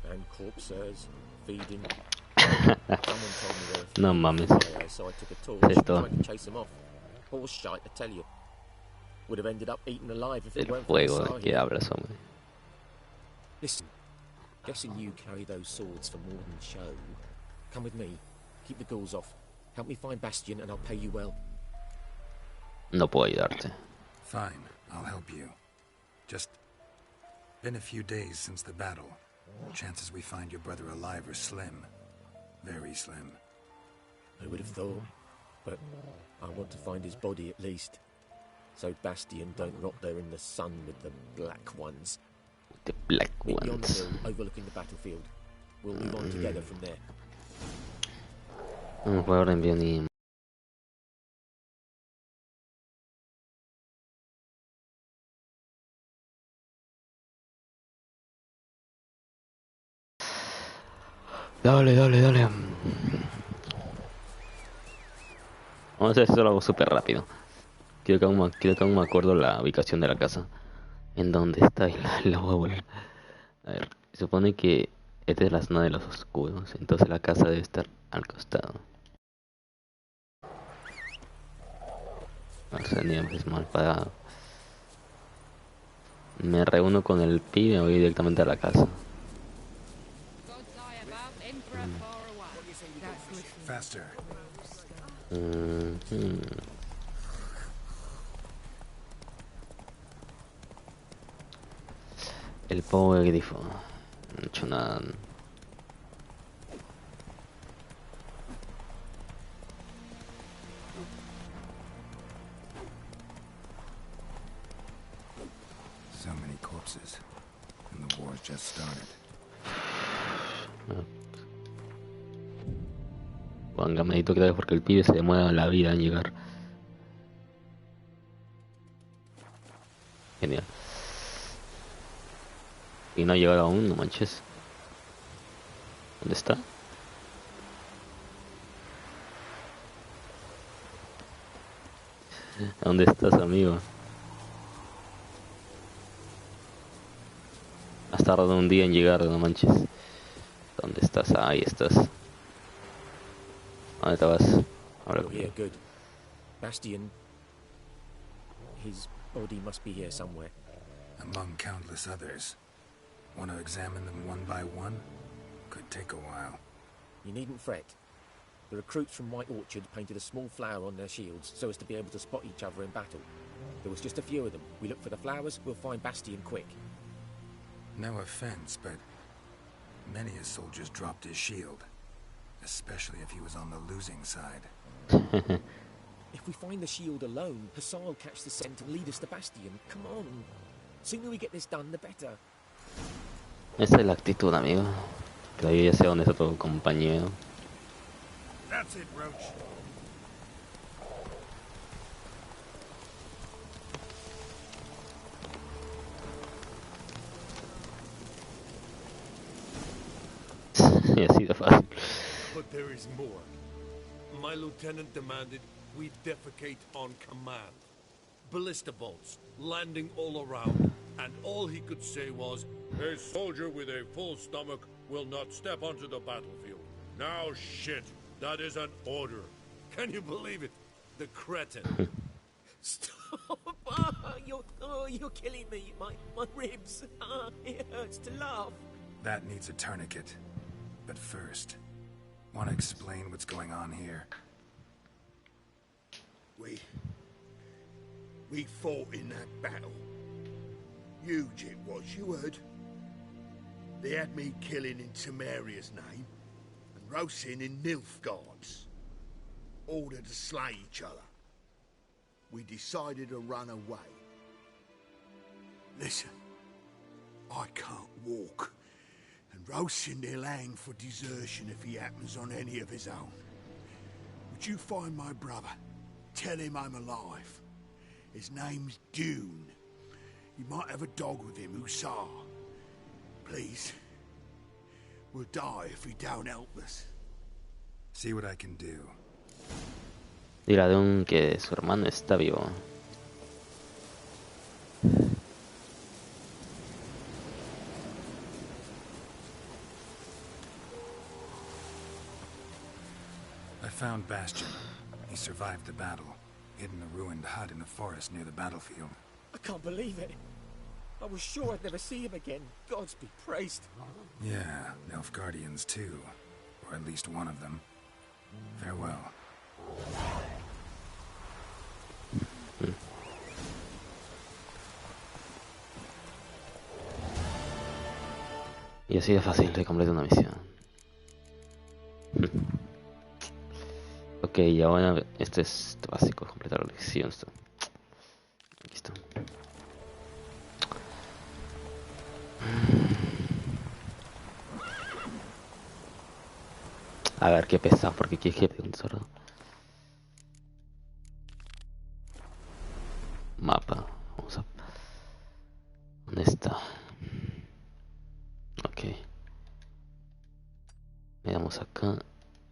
And corpsers feeding. Someone told me there No mames. so I took a torch and tried to chase them off. Horse shite, I tell you. Would have ended up eaten alive if it El weren't for the fuego, ¿de qué hablas, hombre? Listen, Guessing you carry those swords for more than show. Come with me. Keep the ghouls off. Help me find Bastion and I'll pay you well. No puedo ayudarte. Fine, I'll help you. Just been a few days since the battle. Chances we find your brother alive are slim. Very slim. I would have thought, but I want to find his body at least. So Bastion don't rot there in the sun with the Black Ones. The Black Meet me on the Ones. hill overlooking the battlefield. We'll move on together from there. Un jugador envió ni... Dale. Vamos a hacer esto algo súper rápido. Quiero que aún me acuerdo la ubicación de la casa. ¿En dónde está? La voy a volver. A ver, se supone que esta es la zona de los oscuros. Entonces la casa debe estar al costado. Arsenio es mal pagado. Me reúno con el pibe y voy directamente a la casa. Faster. El pobre grifo. No he hecho nada. So many corpses. And the war's just started. Ponga, medito que porque el pibe se demora la vida en llegar. Genial. Y no ha llegado aún, no manches. ¿Dónde está? ¿Dónde estás, amigo? Has tardado un día en llegar, no manches. ¿Dónde estás? Ahí estás. ¿Dónde te vas? Ahora Yeah, good. Bastion. His body must be here somewhere. Among countless others. Want to examine them one by one? Could take a while. You needn't fret. The recruits from White Orchard painted a small flower on their shields so as to be able to spot each other in battle. There was just a few of them. We look for the flowers, we'll find Bastion quick. No offense, but many a soldier's dropped his shield. Especially if he was on the losing side. If we find the shield alone, Hassan will catch the scent and lead us to Bastion. Come on. Sooner we get this done, the better. Esa es la actitud, amigo. Que ahí ya sé dónde está tu compañero. That's it, Roach. Y así de fácil. But there is more. My lieutenant demanded we defecate on command. Ballista bolts landing all around, and all he could say was, "A soldier with a full stomach will not step onto the battlefield." Now shit, that is an order. Can you believe it? The cretin. Stop! You're killing me. My ribs. It hurts to laugh. That needs a tourniquet. But first, want to explain what's going on here? We fought in that battle. Huge it was, you heard. They had me killing in Temeria's name, and Rosin in Nilfgaard's. Ordered to slay each other. We decided to run away. Listen, I can't walk. And Rosin they'll hang for desertion if he happens on any of his own. Would you find my brother? Tell him I'm alive. His name's Dune. He might have a dog with him, Hussar. Please. We'll die if he don't help us. See what I can do. Dile a Dune que su hermano está vivo. I found Bastion. He survived the battle, hid in a ruined hut in the forest near the battlefield. I can't believe it. I was sure I'd never see him again. Gods be praised. Yeah, Nilfgaardians too. Or at least one of them. Farewell. Y así de fácil de completar una misión. Ok, y ahora este es básico, completar la misión. Aquí está. A ver qué pesa, porque aquí es que un sordo. Mapa. Vamos a... ¿Dónde está? Ok. Le damos acá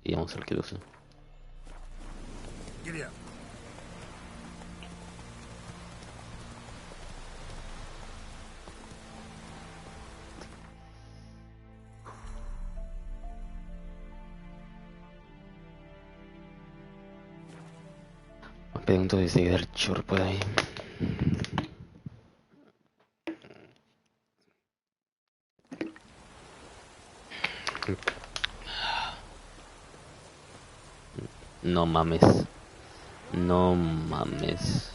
y vamos al que lo usa. Giddy up. Me pregunto si sigue el chorro por ahí. No mames. No mames.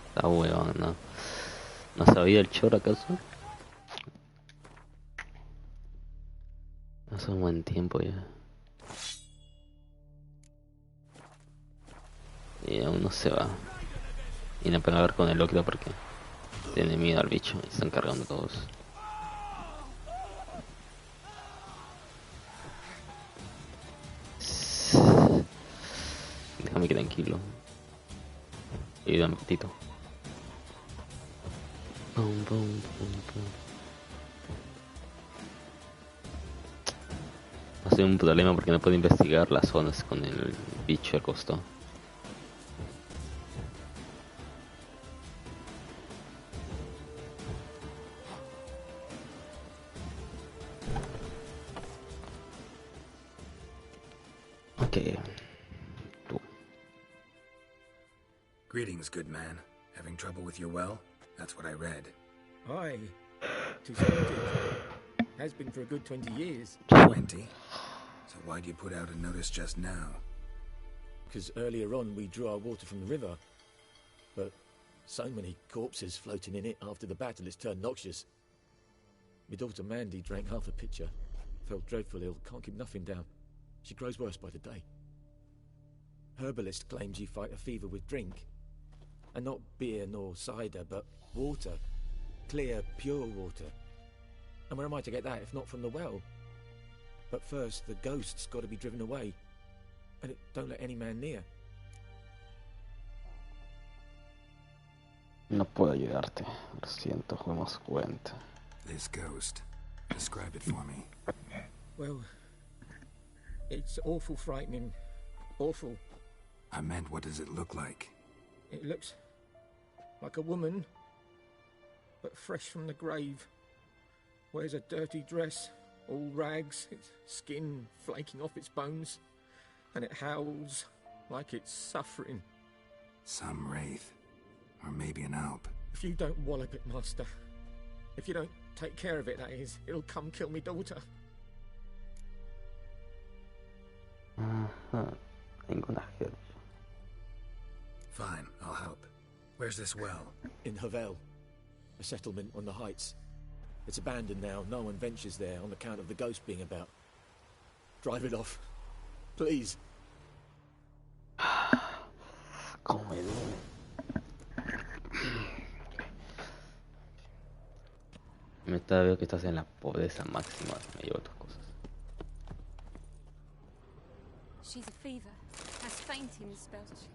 Está huevón, no. ¿No sabía el chorro acaso? Hace un buen tiempo ya. Y aún no se va. Y no pueden hablar con el Locro porque tiene miedo al bicho y están cargando todos. Déjame tranquilo. Y dame un poquito. Pum, pum, pum, pum. Va a ser un problema porque no puedo investigar las zonas con el bicho al costado. Okay. Greetings, good man. Having trouble with your well? That's what I read. Aye. 'Tis haunted. Has been for a good 20 years. 20? So why'd you put out a notice just now? Because earlier on we drew our water from the river. But so many corpses floating in it after the battle it's turned noxious. My daughter Mandy drank half a pitcher. Felt dreadful ill, can't keep nothing down. She grows worse by the day. Herbalist claims you fight a fever with drink. And not beer nor cider, but water. Clear, pure water. And where am I to get that if not from the well? But first, the ghost's got to be driven away. And it don't let any man near. No puedo ayudarte. Lo siento, juguemos cuenta. This ghost. Describe it for me. Well, it's awful frightening. Awful. I meant, what does it look like? It looks like a woman, but fresh from the grave. Wears a dirty dress, all rags, its skin flaking off its bones, and it howls like it's suffering. Some wraith. Or maybe an alp. If you don't wallop it, Master, if you don't take care of it, that is, it'll come kill me daughter. Ninguna help. Fine, I'll help. Where's this well? In Havel, a settlement on the heights. It's abandoned now. No one ventures there on account of the ghost being about. Drive it off, please. Como me duele. Veo que estás en la pobreza máxima. Me llevo tus cosas. She's a fever. Has fainting spells.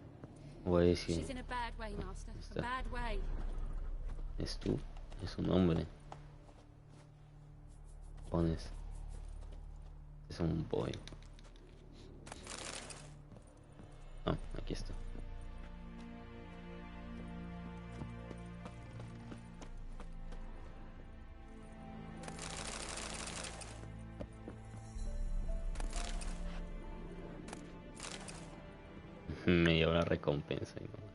Güey, sí. She's in a bad way, Master. A bad way. Es tú. Es un hombre. Pones. Es un boy. Ah, aquí está. Me llevo la recompensa y nomás.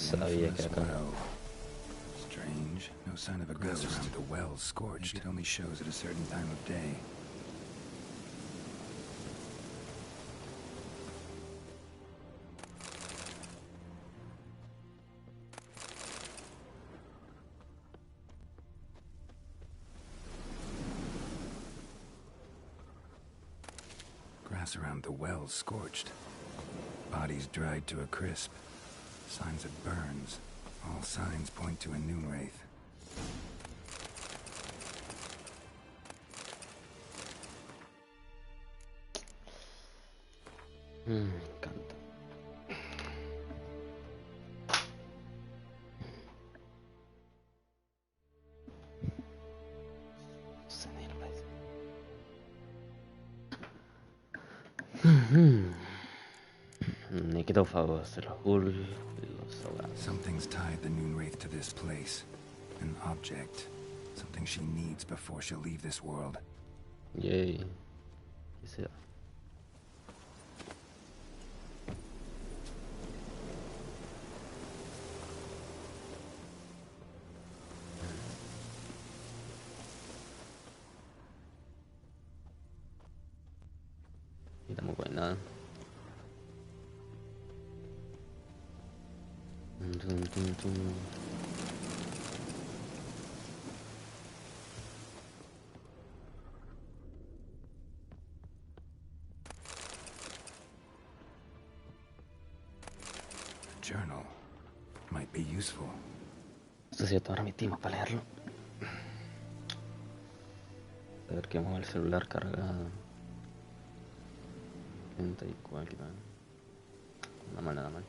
Sabía que acá. Strange. No sign of a ghost around the well scorched. It only shows at a certain time of day. Grass around the well scorched. Bodies dried to a crisp. Signs of burns. All signs point to a noon wraith. Me encanta. Necrófagos, los ghouls, los ahogados. Something's tied the noon wraith to this place. An object. Something she needs before she'll leave this world. Yay. ¿Qué será? Está muy buena. Journal might be useful. Esto sí, tomar mi tiempo para leerlo. A ver que mueva el celular cargado. 34, nada mal, nada mal.